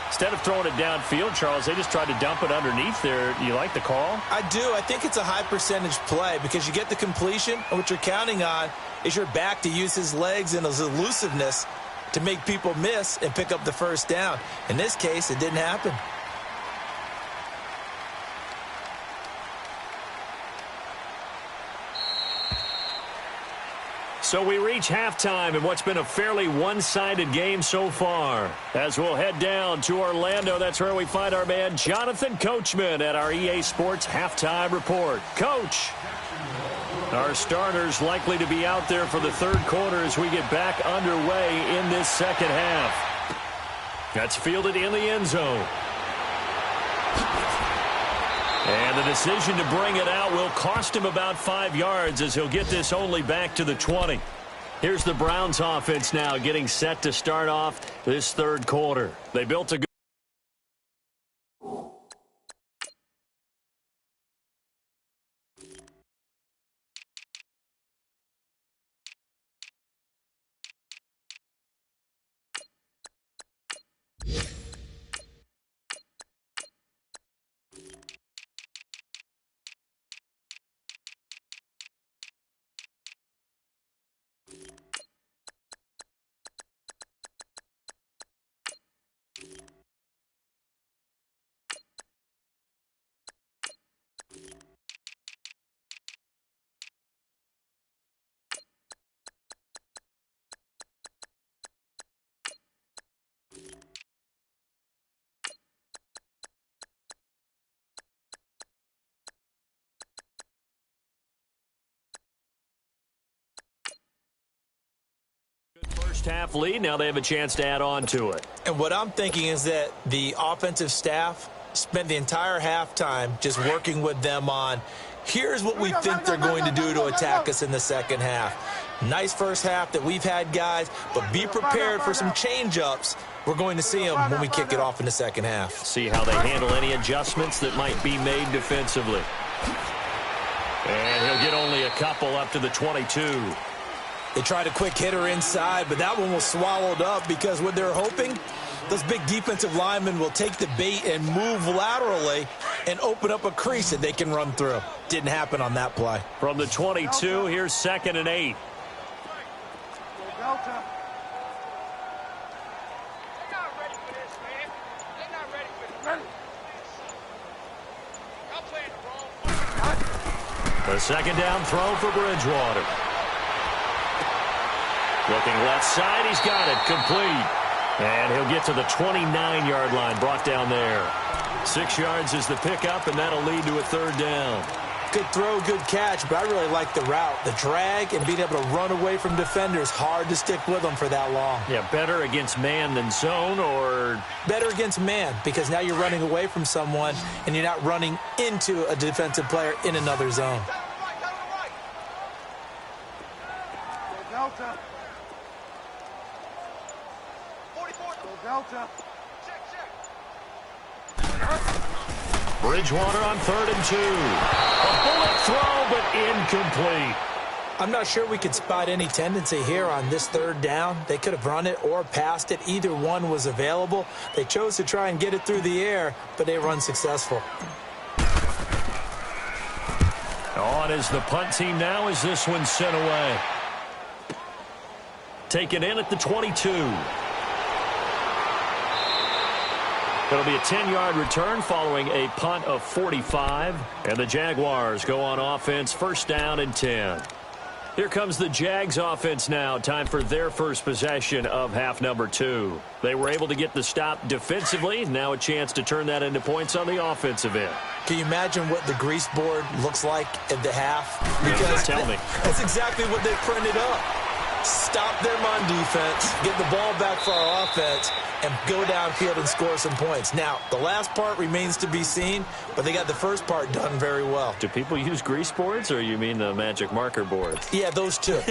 Instead of throwing it downfield, Charles, they just tried to dump it underneath there. You like the call? I do. I think it's a high percentage play because you get the completion, and what you're counting on is your back to use his legs and his elusiveness to make people miss and pick up the 1st down. In this case, it didn't happen. So we reach halftime in what's been a fairly one-sided game so far. As we'll head down to Orlando, that's where we find our man Jonathan Coachman at our EA Sports Halftime Report. Coach, our starters likely to be out there for the 3rd quarter as we get back underway in this second half. That's fielded in the end zone. And the decision to bring it out will cost him about 5 yards as he'll get this only back to the 20. Here's the Browns offense now getting set to start off this 3rd quarter. They built a good first half lead. Now they have a chance to add on to it. And what I'm thinking is that the offensive staff spent the entire halftime just working with them on, here's what we think they're going to do to attack us in the second half. Nice first half that we've had, guys, but be prepared for some change-ups. We're going to see them when we kick it off in the second half. See how they handle any adjustments that might be made defensively. And he'll get only a couple up to the 22. They tried a quick hitter inside, but that one was swallowed up because what they're hoping, those big defensive linemen will take the bait and move laterally and open up a crease that they can run through. Didn't happen on that play. From the 22, here's 2nd and 8. Delta. The 2nd down throw for Bridgewater. Looking left side, he's got it, complete. And he'll get to the 29-yard line, brought down there. 6 yards is the pickup, and that'll lead to a 3rd down. Good throw, good catch, but I really like the route. The drag and being able to run away from defenders, hard to stick with them for that long. Yeah, better against man than zone, or? Better against man, because now you're running away from someone, and you're not running into a defensive player in another zone. Delta. 44. Delta. Bridgewater on 3rd and 2. A bullet throw, but incomplete. I'm not sure we could spot any tendency here on this third down. They could have run it or passed it. Either one was available. They chose to try and get it through the air, but they were unsuccessful. On is the punt team now as this one's sent away. Taken in at the 22. It'll be a 10-yard return following a punt of 45. And the Jaguars go on offense, first down and 10. Here comes the Jags offense now. Time for their first possession of half number 2. They were able to get the stop defensively. Now a chance to turn that into points on the offensive end. Can you imagine what the grease board looks like at the half? Because tell me. That's exactly what they printed up. Stop them on defense, get the ball back for our offense, and go downfield and score some points. Now, the last part remains to be seen, but they got the first part done very well. Do people use grease boards, or you mean the magic marker boards? Yeah, those two.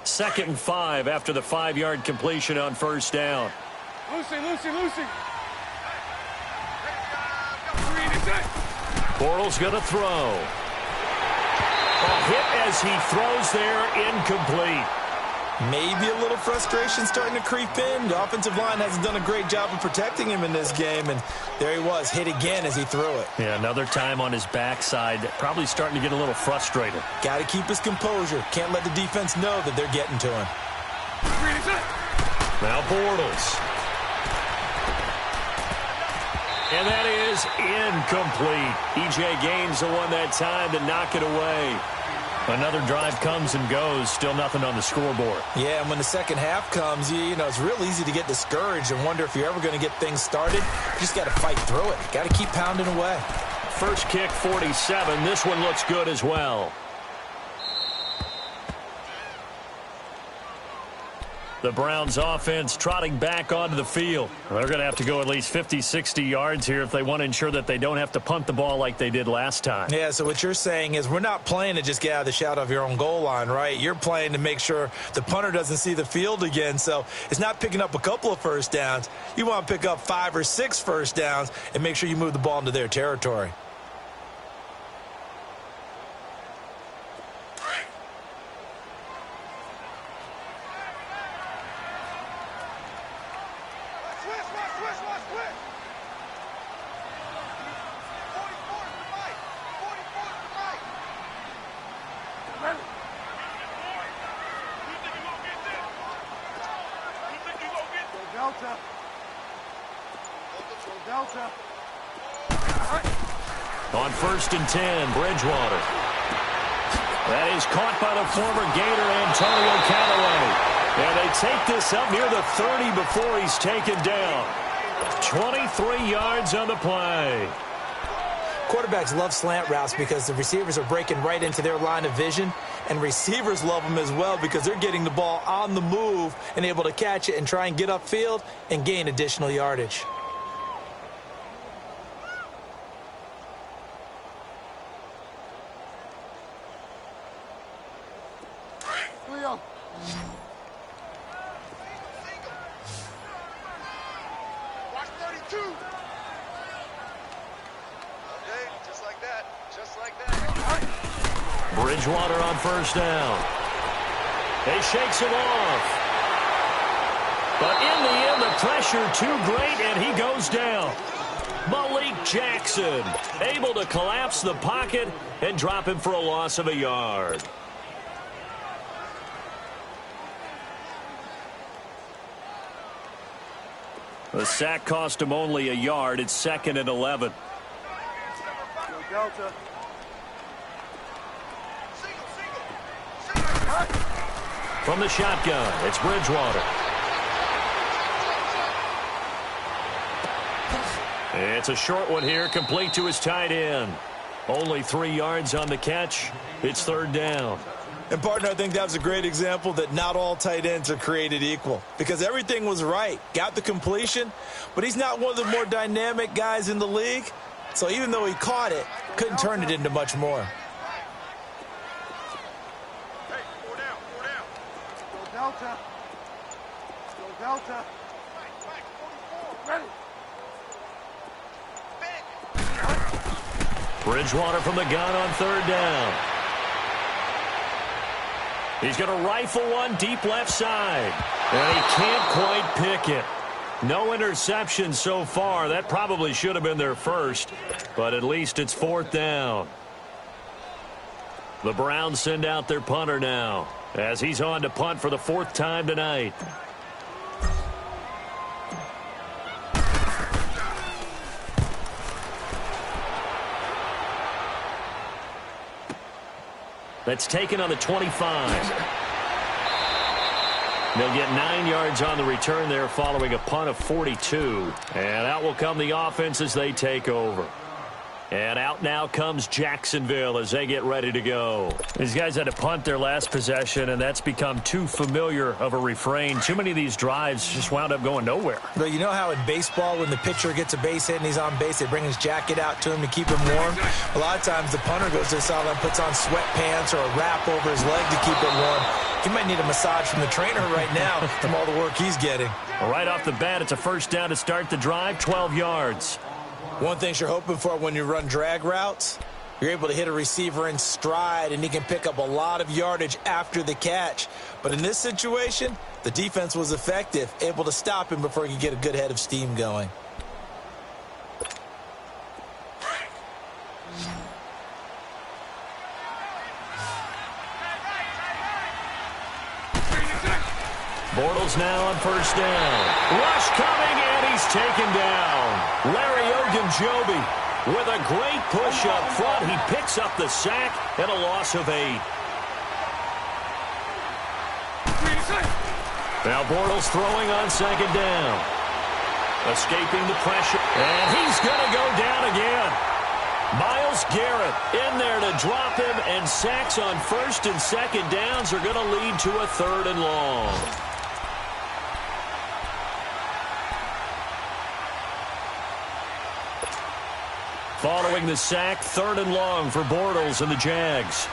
Second and 5 after the 5-yard completion on first down. Lucy. Bortles going to throw. A hit as he throws there, incomplete. Maybe a little frustration starting to creep in. The offensive line hasn't done a great job of protecting him in this game, and there he was, hit again as he threw it. Yeah, another time on his backside, probably starting to get a little frustrated. Got to keep his composure. Can't let the defense know that they're getting to him. Now Bortles. And that is incomplete. E.J. Gaines the one that time to knock it away. Another drive comes and goes. Still nothing on the scoreboard. Yeah, and when the second half comes, you know, it's real easy to get discouraged and wonder if you're ever going to get things started. You just got to fight through it. Got to keep pounding away. First kick, 47. This one looks good as well. The Browns offense trotting back onto the field. They're going to have to go at least 50, 60 yards here if they want to ensure that they don't have to punt the ball like they did last time. Yeah, so what you're saying is we're not playing to just get out of the shadow of your own goal line, right? You're playing to make sure the punter doesn't see the field again. So it's not picking up a couple of first downs. You want to pick up 5 or 6 first downs and make sure you move the ball into their territory. On first and 10, Bridgewater. That is caught by the former Gator, Antonio Callaway. And they take this up near the 30 before he's taken down. 23 yards on the play. Quarterbacks love slant routes because the receivers are breaking right into their line of vision, and receivers love them as well because they're getting the ball on the move and able to catch it and try and get upfield and gain additional yardage. Watch 32. Okay, just like that. Bridgewater on first down. He shakes him off. But in the end, the pressure too great, and he goes down. Malik Jackson able to collapse the pocket and drop him for a loss of a yard. The sack cost him only a yard. It's 2nd and 11. Delta. From the shotgun, it's Bridgewater. It's a short one here, complete to his tight end. Only 3 yards on the catch. It's 3rd down. And, partner, I think that was a great example that not all tight ends are created equal because everything was right. Got the completion, but he's not one of the more dynamic guys in the league. So even though he caught it, couldn't turn it into much more. Hey, 4 down. Go Delta. Go Delta. Bridgewater from the gun on third down. He's going to rifle one deep left side. And he can't quite pick it. No interception so far. That probably should have been their first. But at least it's fourth down. The Browns send out their punter now, as he's on to punt for the fourth time tonight. That's taken on the 25. They'll get 9 yards on the return there following a punt of 42. And out will come the offense as they take over. And out now comes Jacksonville as they get ready to go. These guys had to punt their last possession, and that's become too familiar of a refrain. Too many of these drives just wound up going nowhere. But you know how in baseball, when the pitcher gets a base hit and he's on base, they bring his jacket out to him to keep him warm? A lot of times the punter goes to the sideline, puts on sweatpants or a wrap over his leg to keep it warm. He might need a massage from the trainer right now from all the work he's getting. Right off the bat, it's a first down to start the drive, 12 yards. One thing you're hoping for when you run drag routes, you're able to hit a receiver in stride, and he can pick up a lot of yardage after the catch. But in this situation, the defense was effective, able to stop him before he could get a good head of steam going. Bortles now on first down. Rush coming, and he's taken down. Larry Ogunjobi with a great push up front. He picks up the sack and a loss of 8. Now Bortles throwing on second down. Escaping the pressure. And he's going to go down again. Myles Garrett in there to drop him, and sacks on first and second downs are going to lead to a third and long. Following the sack, third and long for Bortles and the Jags.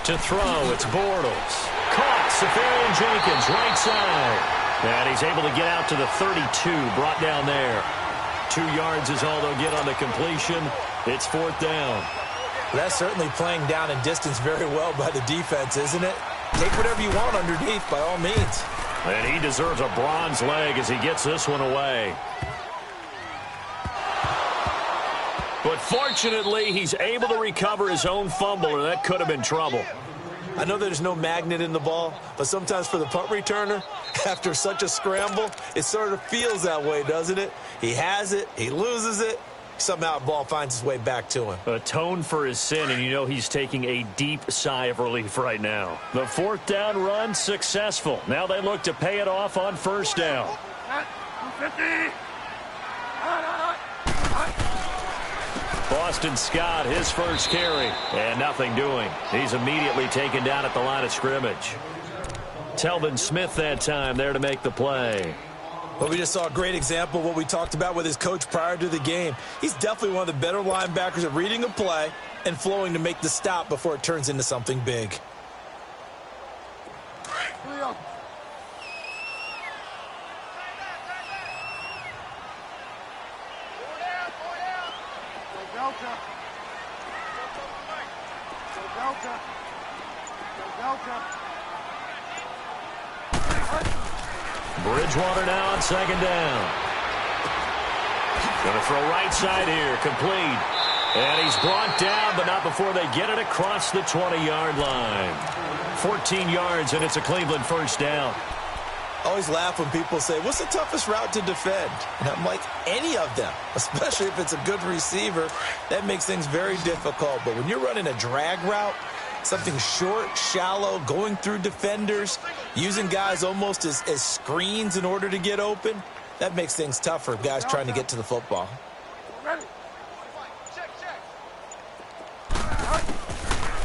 To throw, it's Bortles. Caught, Safarian Jenkins, right side. And he's able to get out to the 32, brought down there. 2 yards is all they'll get on the completion. It's fourth down. That's certainly playing down and distance very well by the defense, isn't it? Take whatever you want underneath, by all means. And he deserves a bronze leg as he gets this one away. But fortunately, he's able to recover his own fumble, or that could have been trouble. I know there's no magnet in the ball, but sometimes for the punt returner, after such a scramble, it sort of feels that way, doesn't it? He has it, he loses it, somehow the ball finds its way back to him. Atone for his sin, and you know he's taking a deep sigh of relief right now. The fourth down run successful. Now they look to pay it off on first down. Boston Scott, his first carry, and nothing doing. He's immediately taken down at the line of scrimmage. Telvin Smith that time there to make the play. Well, we just saw a great example of what we talked about with his coach prior to the game. He's definitely one of the better linebackers at reading a play and flowing to make the stop before it turns into something big. Bridgewater now on second down. Going to throw right side here, complete. And he's brought down, but not before they get it across the 20-yard line. 14 yards, and it's a Cleveland first down. I always laugh when people say, what's the toughest route to defend? And I'm like, any of them, especially if it's a good receiver. That makes things very difficult. But when you're running a drag route, something short, shallow, going through defenders, using guys almost as screens in order to get open, that makes things tougher, guys trying to get to the football.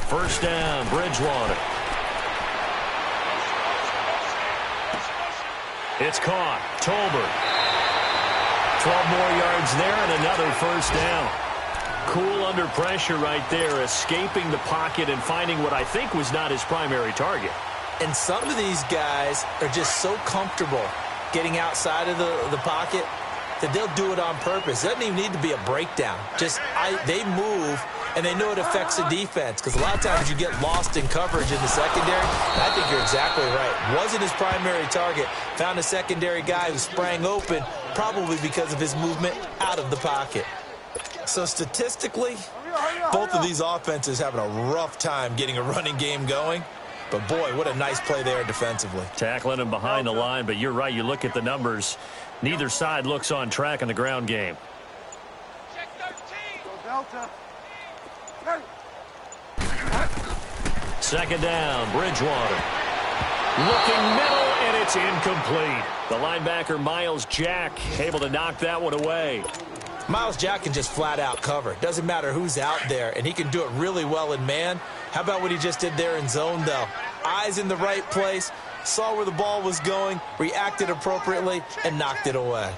First down, Bridgewater. It's caught. Tolbert. 12 more yards there and another first down. Cool under pressure right there, escaping the pocket and finding what I think was not his primary target. And some of these guys are just so comfortable getting outside of the pocket that they'll do it on purpose. It doesn't even need to be a breakdown. They move, and they know it affects the defense, because a lot of times you get lost in coverage in the secondary. And I think you're exactly right. Wasn't his primary target. Found a secondary guy who sprang open, probably because of his movement out of the pocket. So statistically, both of these offenses having a rough time getting a running game going. But, boy, what a nice play there defensively. Tackling him behind the line, but you're right. You look at the numbers. Neither side looks on track in the ground game. Check 13. Second down, Bridgewater. Looking middle, and it's incomplete. The linebacker, Miles Jack, able to knock that one away. Miles Jack can just flat out cover. Doesn't matter who's out there, and he can do it really well in man. How about what he just did there in zone, though? Eyes in the right place, saw where the ball was going, reacted appropriately, and knocked it away.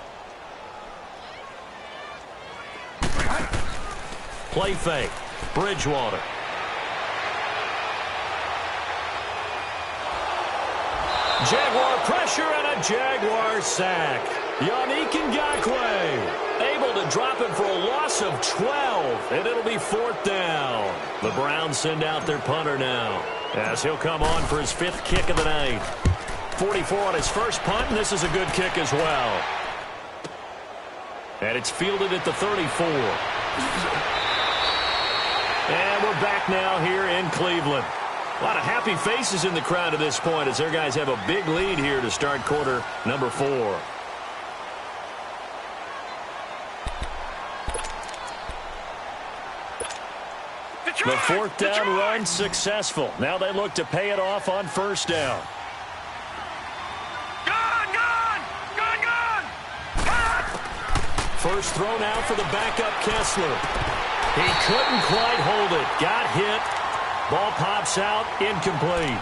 Play fake, Bridgewater. Jaguar pressure and a Jaguar sack. Yannick Ngakoue able to drop it for a loss of 12, and it'll be fourth down. The Browns send out their punter now, as he'll come on for his fifth kick of the night. 44 on his first punt, and this is a good kick as well. And it's fielded at the 34. And we're back now here in Cleveland. A lot of happy faces in the crowd at this point as their guys have a big lead here to start quarter number 4. The fourth down run successful. Now they look to pay it off on first down. First throw now for the backup Kessler. He couldn't quite hold it. Got hit. Ball pops out. Incomplete.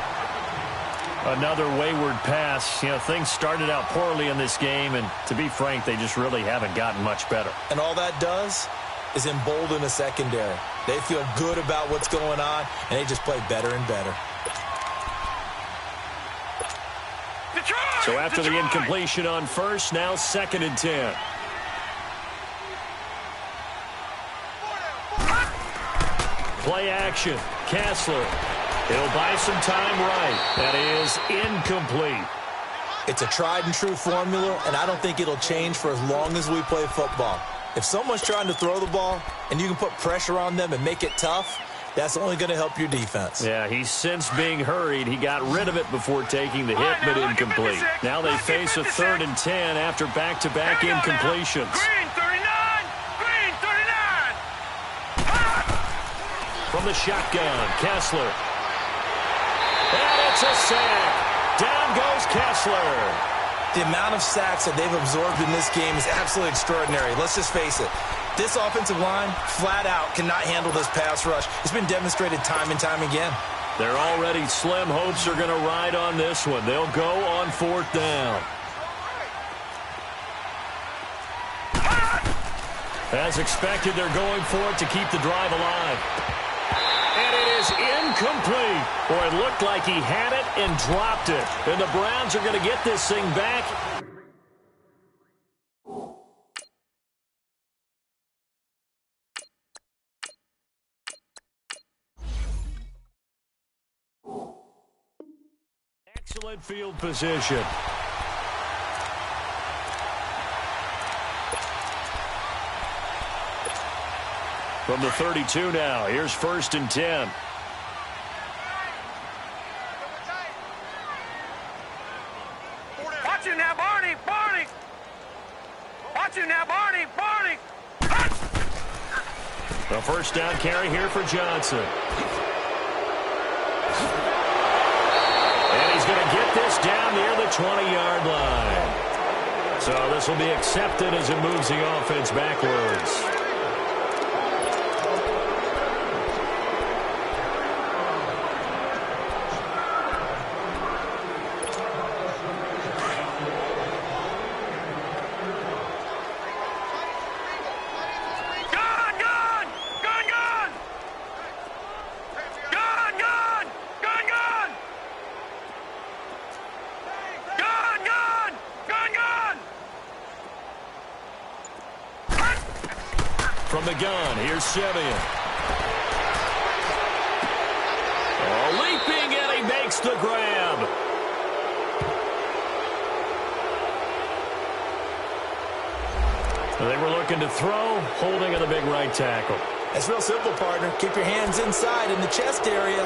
Another wayward pass. You know, things started out poorly in this game, and to be frank, they just really haven't gotten much better. And all that does is embolden a secondary. They feel good about what's going on, and they just play better and better. So after the incompletion on first, now 2nd and 10. Play action. Kessler. He'll buy some time right. That is incomplete. It's a tried and true formula, and I don't think it'll change for as long as we play football. If someone's trying to throw the ball and you can put pressure on them and make it tough, that's only going to help your defense. Yeah, he's since being hurried. He got rid of it before taking the hit, but incomplete. Now they face a 3rd and 10 after back-to-back incompletions. Green 39! Green 39! From the shotgun, Kessler. And it's a sack. Down goes Kessler. The amount of sacks that they've absorbed in this game is absolutely extraordinary. Let's just face it. This offensive line, flat out, cannot handle this pass rush. It's been demonstrated time and time again. Their already slim hopes are going to ride on this one. They'll go on 4th down. As expected, they're going for it to keep the drive alive. And it is incomplete. Boy, it looked like he had it and dropped it. And the Browns are going to get this thing back. Excellent field position. From the 32 now, here's 1st and 10. Watch him now, Barney! Barney! Watch him now, Barney! Barney! The first down carry here for Johnson. And he's going to get this down near the 20-yard line. So this will be accepted as it moves the offense backwards. From the gun, here's Simeon. Oh, leaping, and he makes the grab. They were looking to throw, holding on the big right tackle. It's real simple, partner. Keep your hands inside in the chest area.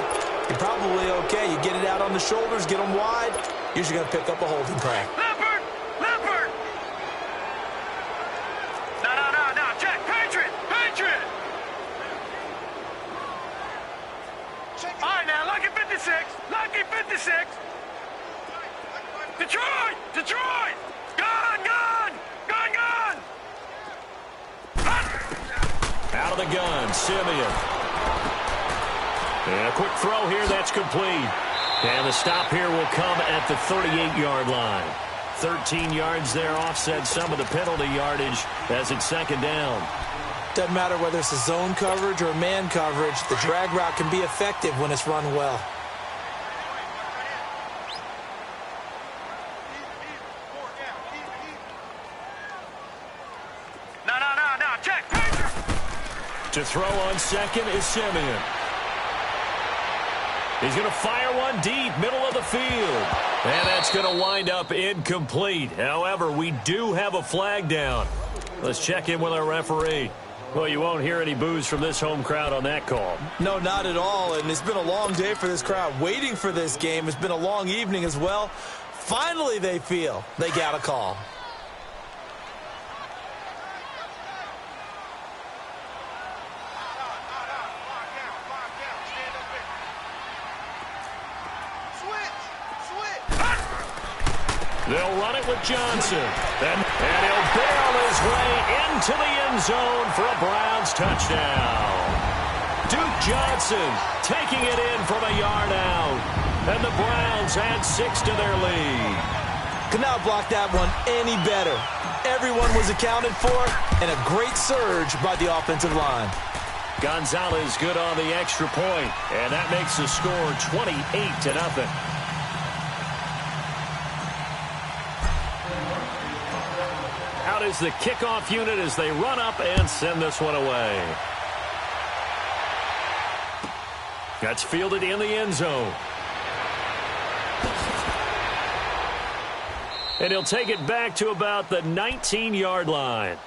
You're probably okay. You get it out on the shoulders, get them wide. Usually going to pick up a holding crack. Leopard! Leopard! No. Check. Patriot! Patriot! All right, now, Lucky 56. Lucky 56. Detroit! Detroit! Gun! Out of the gun, Simeon. And a quick throw here, that's complete. And the stop here will come at the 38-yard line. 13 yards there, offset some of the penalty yardage as it's second down. Doesn't matter whether it's a zone coverage or man coverage, the drag route can be effective when it's run well. No. Check. To throw on second is Simeon. He's going to fire one deep, middle of the field. And that's going to wind up incomplete. However, we do have a flag down. Let's check in with our referee. Well, you won't hear any boos from this home crowd on that call. No, not at all. And it's been a long day for this crowd waiting for this game. It's been a long evening as well. Finally, they feel they got a call. They'll run it with Johnson. And he'll barrel his way into the end zone for a Browns touchdown. Duke Johnson taking it in from a yard out. And the Browns add 6 to their lead. Could not block that one any better. Everyone was accounted for, and a great surge by the offensive line. Gonzalez good on the extra point, and that makes the score 28-0. Out is the kickoff unit as they run up and send this one away. That's fielded in the end zone. And he'll take it back to about the 19-yard line.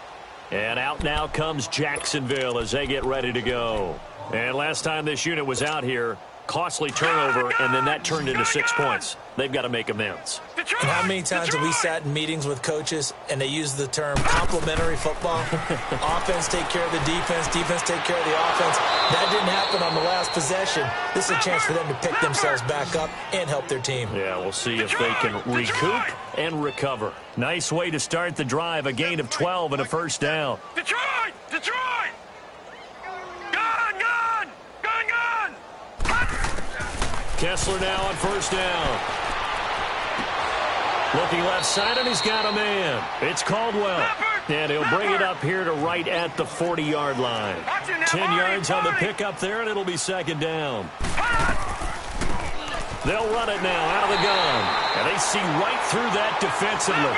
And out now comes Jacksonville as they get ready to go. And last time this unit was out here, costly turnover, and then that turned into 6 points. They've got to make amends. And how many times have we sat in meetings with coaches and they use the term complementary football? Offense take care of the defense, defense take care of the offense. That didn't happen on the last possession. This is a chance for them to pick themselves back up and help their team. Yeah, we'll see if they can recoup and recover. Nice way to start the drive, a gain of 12 and a first down. Detroit! Detroit! Gun! Kessler now on first down. Looking left side, and he's got a man. It's Caldwell. And he'll bring it up here to right at the 40-yard line. 10 yards on the pickup there, and it'll be second down. They'll run it now out of the gun. And they see right through that defensively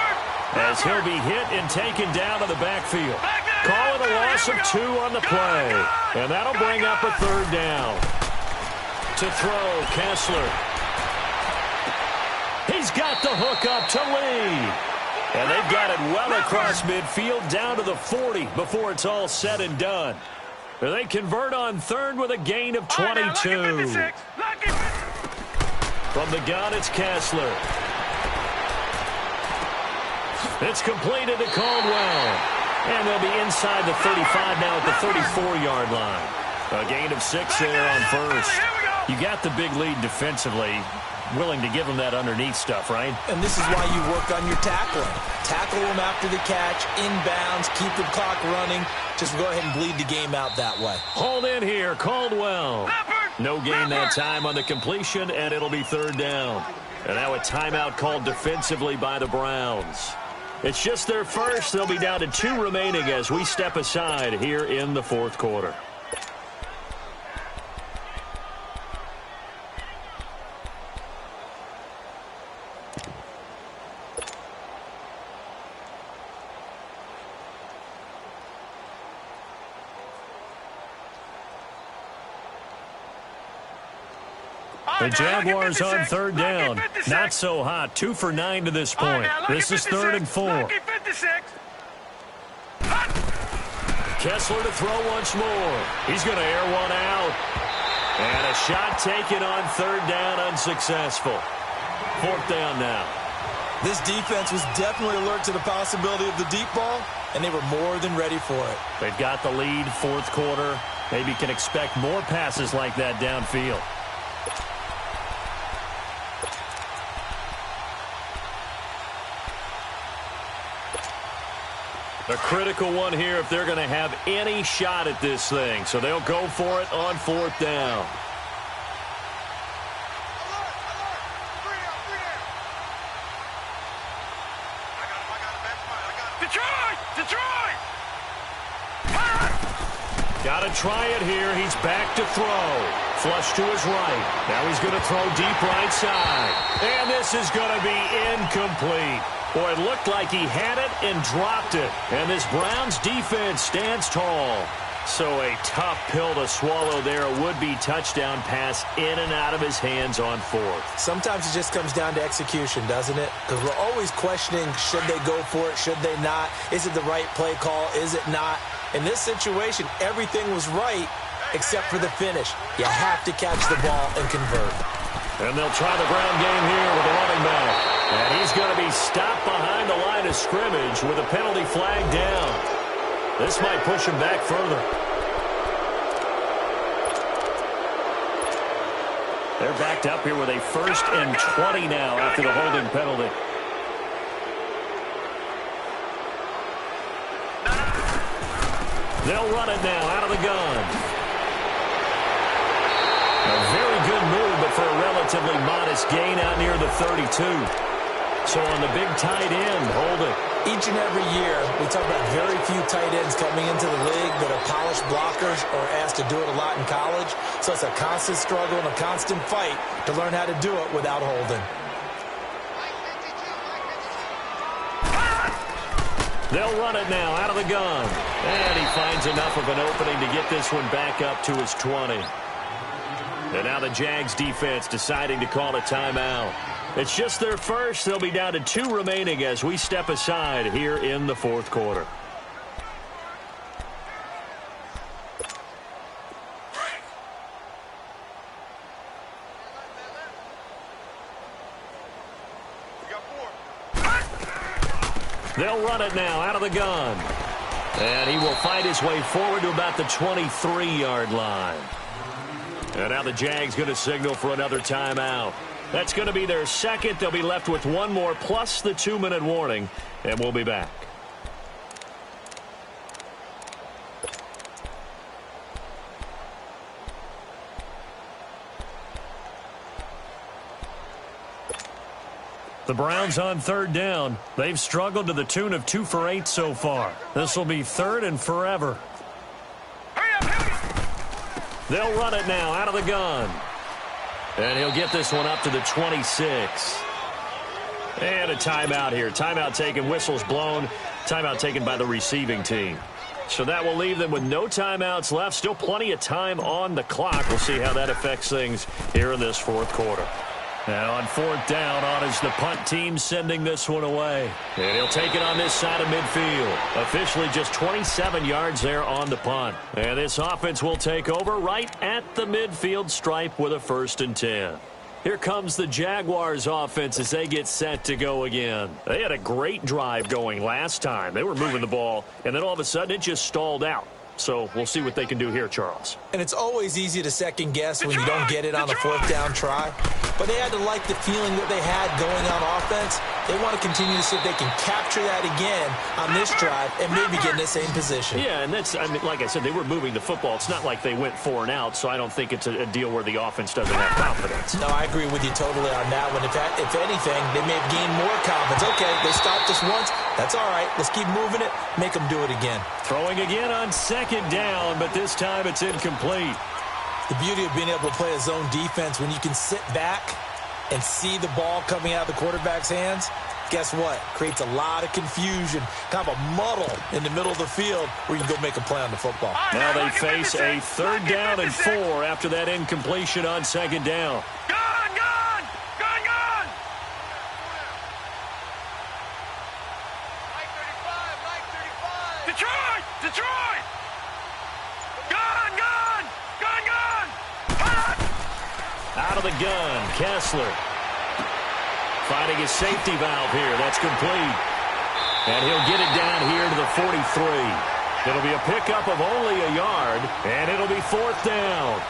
as he'll be hit and taken down to the backfield. Call it a loss of 2 on the play. And that'll bring up a third down. To throw, Kessler. He's got the hook up to Lee. And they've got it well across midfield down to the 40 before it's all said and done. They convert on third with a gain of 22. From the gun, it's Kessler. It's completed to Caldwell. And they'll be inside the 35 now at the 34-yard line. A gain of 6 there on first. You got the big lead defensively. Willing to give them that underneath stuff, right? And this is why you work on your tackling. Tackle them after the catch, inbounds, keep the clock running. Just go ahead and bleed the game out that way. Hold in here, Caldwell. No gain that time on the completion, and it'll be third down. And now a timeout called defensively by the Browns. It's just their first. They'll be down to 2 remaining as we step aside here in the fourth quarter. The Jaguars on third down. Not so hot. 2 for 9 to this point. This is 3rd and 4. Kessler to throw once more. He's going to air one out. And a shot taken on 3rd down, unsuccessful. 4th down now. This defense was definitely alert to the possibility of the deep ball, and they were more than ready for it. They've got the lead, 4th quarter. Maybe can expect more passes like that downfield. A critical one here if they're going to have any shot at this thing. So they'll go for it on 4th down. Detroit! Got to try it here. He's back to throw. Flush to his right. Now he's going to throw deep right side. And this is going to be incomplete. Boy, it looked like he had it and dropped it. And this Browns defense stands tall. So a tough pill to swallow there. A would-be touchdown pass in and out of his hands on 4th. Sometimes it just comes down to execution, doesn't it? Because we're always questioning, should they go for it, should they not? Is it the right play call, is it not? In this situation, everything was right except for the finish. You have to catch the ball and convert. And they'll try the ground game here with a running back. And he's going to be stopped behind the line of scrimmage with a penalty flag down. This might push him back further. They're backed up here with a 1st and 20 now after the holding penalty. They'll run it now out of the gun. A very good move, but for a relatively modest gain out near the 32. So on the big tight end, hold it. Each and every year, we talk about very few tight ends coming into the league that are polished blockers or asked to do it a lot in college. So it's a constant struggle and a constant fight to learn how to do it without holding. They'll run it now out of the gun. And he finds enough of an opening to get this one back up to his 20. And now the Jags defense deciding to call a timeout. It's just their first. They'll be down to 2 remaining as we step aside here in the 4th quarter. They'll run it now out of the gun. And he will fight his way forward to about the 23-yard line. And now the Jags going to signal for another timeout. That's going to be their second. They'll be left with one more plus the 2-minute warning. And we'll be back. The Browns on 3rd down. They've struggled to the tune of 2 for 8 so far. This will be 3rd and forever. They'll run it now out of the gun. And he'll get this one up to the 26. And a timeout here. Timeout taken, whistles blown. Timeout taken by the receiving team. So that will leave them with no timeouts left. Still plenty of time on the clock. We'll see how that affects things here in this 4th quarter. And on 4th down, on is the punt team sending this one away. And he'll take it on this side of midfield. Officially just 27 yards there on the punt. And this offense will take over right at the midfield stripe with a 1st and 10. Here comes the Jaguars offense as they get set to go again. They had a great drive going last time. They were moving the ball, and then all of a sudden it just stalled out. So we'll see what they can do here, Charles. And it's always easy to second guess when you don't get it on a 4th down try. But they had to like the feeling that they had going on offense. They want to continue to see if they can capture that again on this drive and maybe get in the same position. Yeah, and that's, I mean, like I said, they were moving the football. It's not like they went 4 and out, so I don't think it's a deal where the offense doesn't have confidence. No, I agree with you totally on that one. If anything, they may have gained more confidence. Okay, they stopped us once. That's all right. Let's keep moving it. Make them do it again. Throwing again on 2nd down, but this time it's incomplete. The beauty of being able to play a zone defense when you can sit back and see the ball coming out of the quarterback's hands, Guess what? Creates a lot of confusion, kind of a muddle in the middle of the field where you can go make a play on the football. Now they face a 3rd down and 4 after that incompletion on 2nd down. Detroit! Gun! Out of the gun, Kessler. Finding his safety valve here. That's complete. And he'll get it down here to the 43. It'll be a pickup of only a yard, and it'll be 4th down.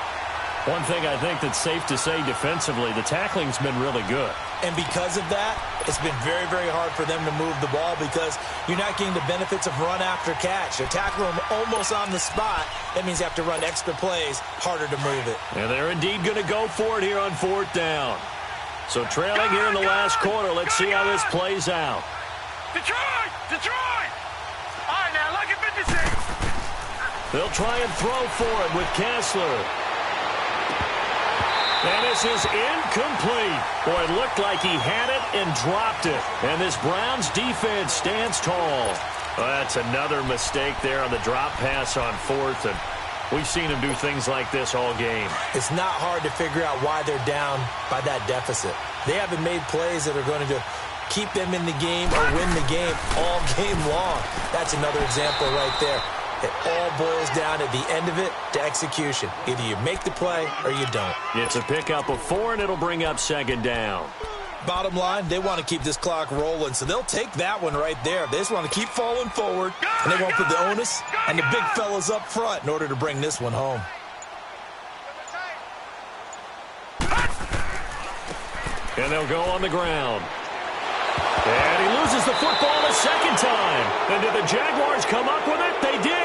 One thing I think that's safe to say defensively, the tackling's been really good. And because of that, it's been very, very hard for them to move the ball because you're not getting the benefits of run after catch. They tackle them almost on the spot. That means you have to run extra plays, harder to move it. And they're indeed going to go for it here on 4th down. So trailing here in the last quarter, let's see how this plays out. Detroit! All right, now look at 56. They'll try and throw for it with Kessler. And this is incomplete. Boy, it looked like he had it and dropped it. And this Browns defense stands tall. Well, that's another mistake there on the drop pass on 4th. And we've seen him do things like this all game. It's not hard to figure out why they're down by that deficit. They haven't made plays that are going to keep them in the game or win the game all game long. That's another example right there. It all boils down at the end of it to execution. Either you make the play or you don't. It's a pickup of 4, and it'll bring up 2nd down. Bottom line, they want to keep this clock rolling, so they'll take that one right there. They just want to keep falling forward, and they won't put the onus and the big fellas up front in order to bring this one home. And they'll go on the ground. And he loses the football a 2nd time. And did the Jaguars come up with it? They did.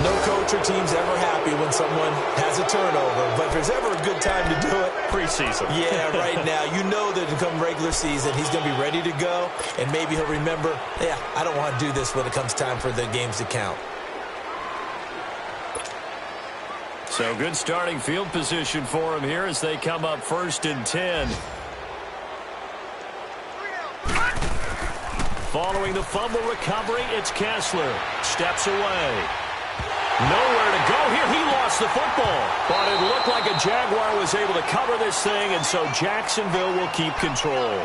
No coach or team's ever happy when someone has a turnover, but if there's ever a good time to do it, preseason. Yeah, right now. You know that come regular season, he's going to be ready to go, and maybe he'll remember, yeah, I don't want to do this when it comes time for the games to count. So good starting field position for him here as they come up 1st and 10. Following the fumble recovery, it's Kessler. Steps away. Nowhere to go here. He lost the football. But it looked like a Jaguar was able to cover this thing, and so Jacksonville will keep control.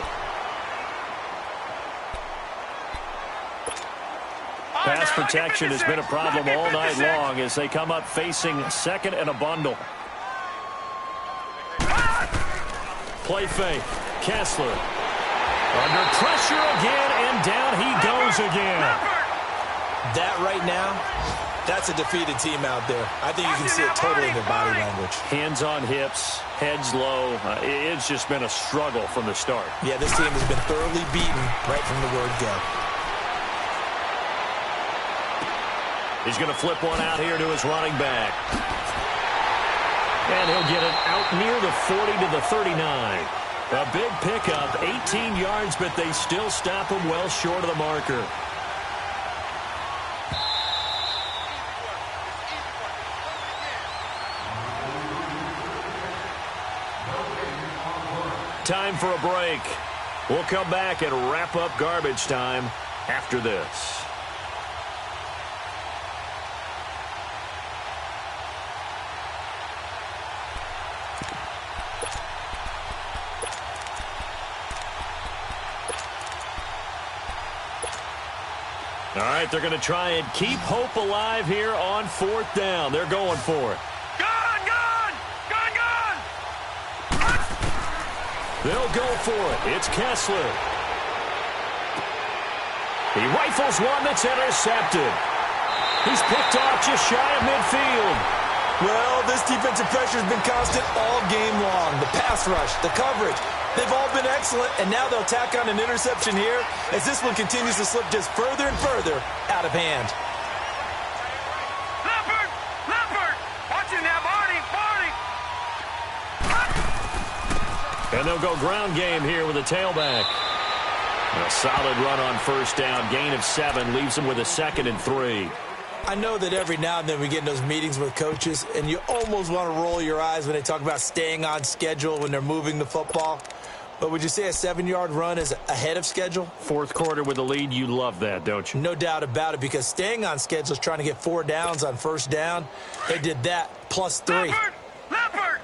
Pass protection has been a problem all night long as they come up facing 2nd and a bundle. Play fake. Kessler. Under pressure again, and down he goes again. That right now, that's a defeated team out there. I think you can see it totally in their body language. Hands on hips, heads low. It's just been a struggle from the start. Yeah, this team has been thoroughly beaten right from the word go. He's going to flip one out here to his running back. And he'll get it out near the 40 to the 39. A big pickup, 18 yards, but they still stop him well short of the marker. Time for a break. We'll come back and wrap up garbage time after this. All right, they're going to try and keep hope alive here on 4th down. They're going for it. Gun! They'll go for it. It's Kessler. He rifles one that's intercepted. He's picked off just shy of midfield. Well, this defensive pressure has been constant all game long. The pass rush, the coverage, they've all been excellent, and now they'll tack on an interception here as this one continues to slip just further and further out of hand. Leopard! Watch it now, Barney! And they'll go ground game here with a tailback. A solid run on 1st down. Gain of 7 leaves them with a 2nd and 3. I know that every now and then we get in those meetings with coaches, and you almost want to roll your eyes when they talk about staying on schedule when they're moving the football. But would you say a 7-yard run is ahead of schedule? Fourth quarter with a lead, you love that, don't you? No doubt about it, because staying on schedule is trying to get 4 downs on first down. They did that, plus 3. Leopard! Leopard!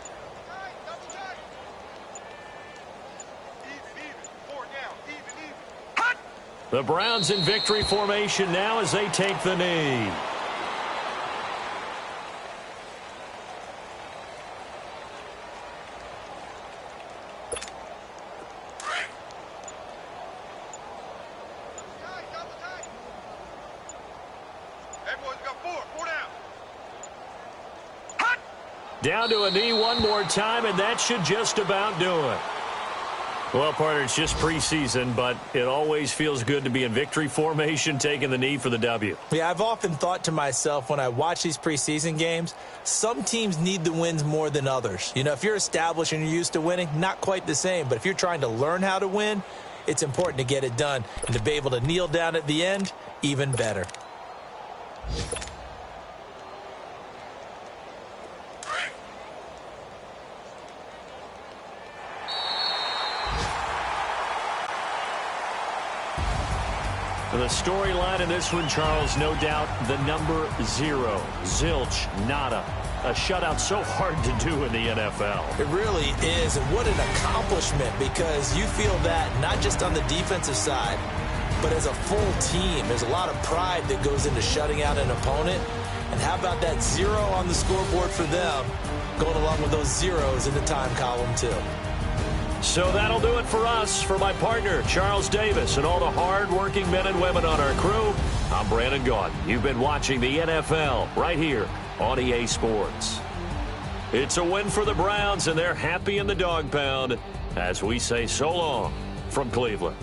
Hut! The Browns in victory formation now as they take the knee. Down to a knee one more time, and that should just about do it. Well, partner, it's just preseason, but it always feels good to be in victory formation, taking the knee for the W. Yeah, I've often thought to myself when I watch these preseason games, some teams need the wins more than others. You know, if you're established and you're used to winning, not quite the same. But if you're trying to learn how to win, it's important to get it done. And to be able to kneel down at the end, even better. The storyline in this one, Charles, no doubt the number 0. Zilch, nada. A shutout so hard to do in the NFL. It really is, and what an accomplishment, because you feel that not just on the defensive side, but as a full team. There's a lot of pride that goes into shutting out an opponent. And how about that 0 on the scoreboard for them, going along with those zeros in the time column too. So that'll do it for us. For my partner, Charles Davis, and all the hard-working men and women on our crew, I'm Brandon Gaudin. You've been watching the NFL right here on EA Sports. It's a win for the Browns, and they're happy in the dog pound as we say so long from Cleveland.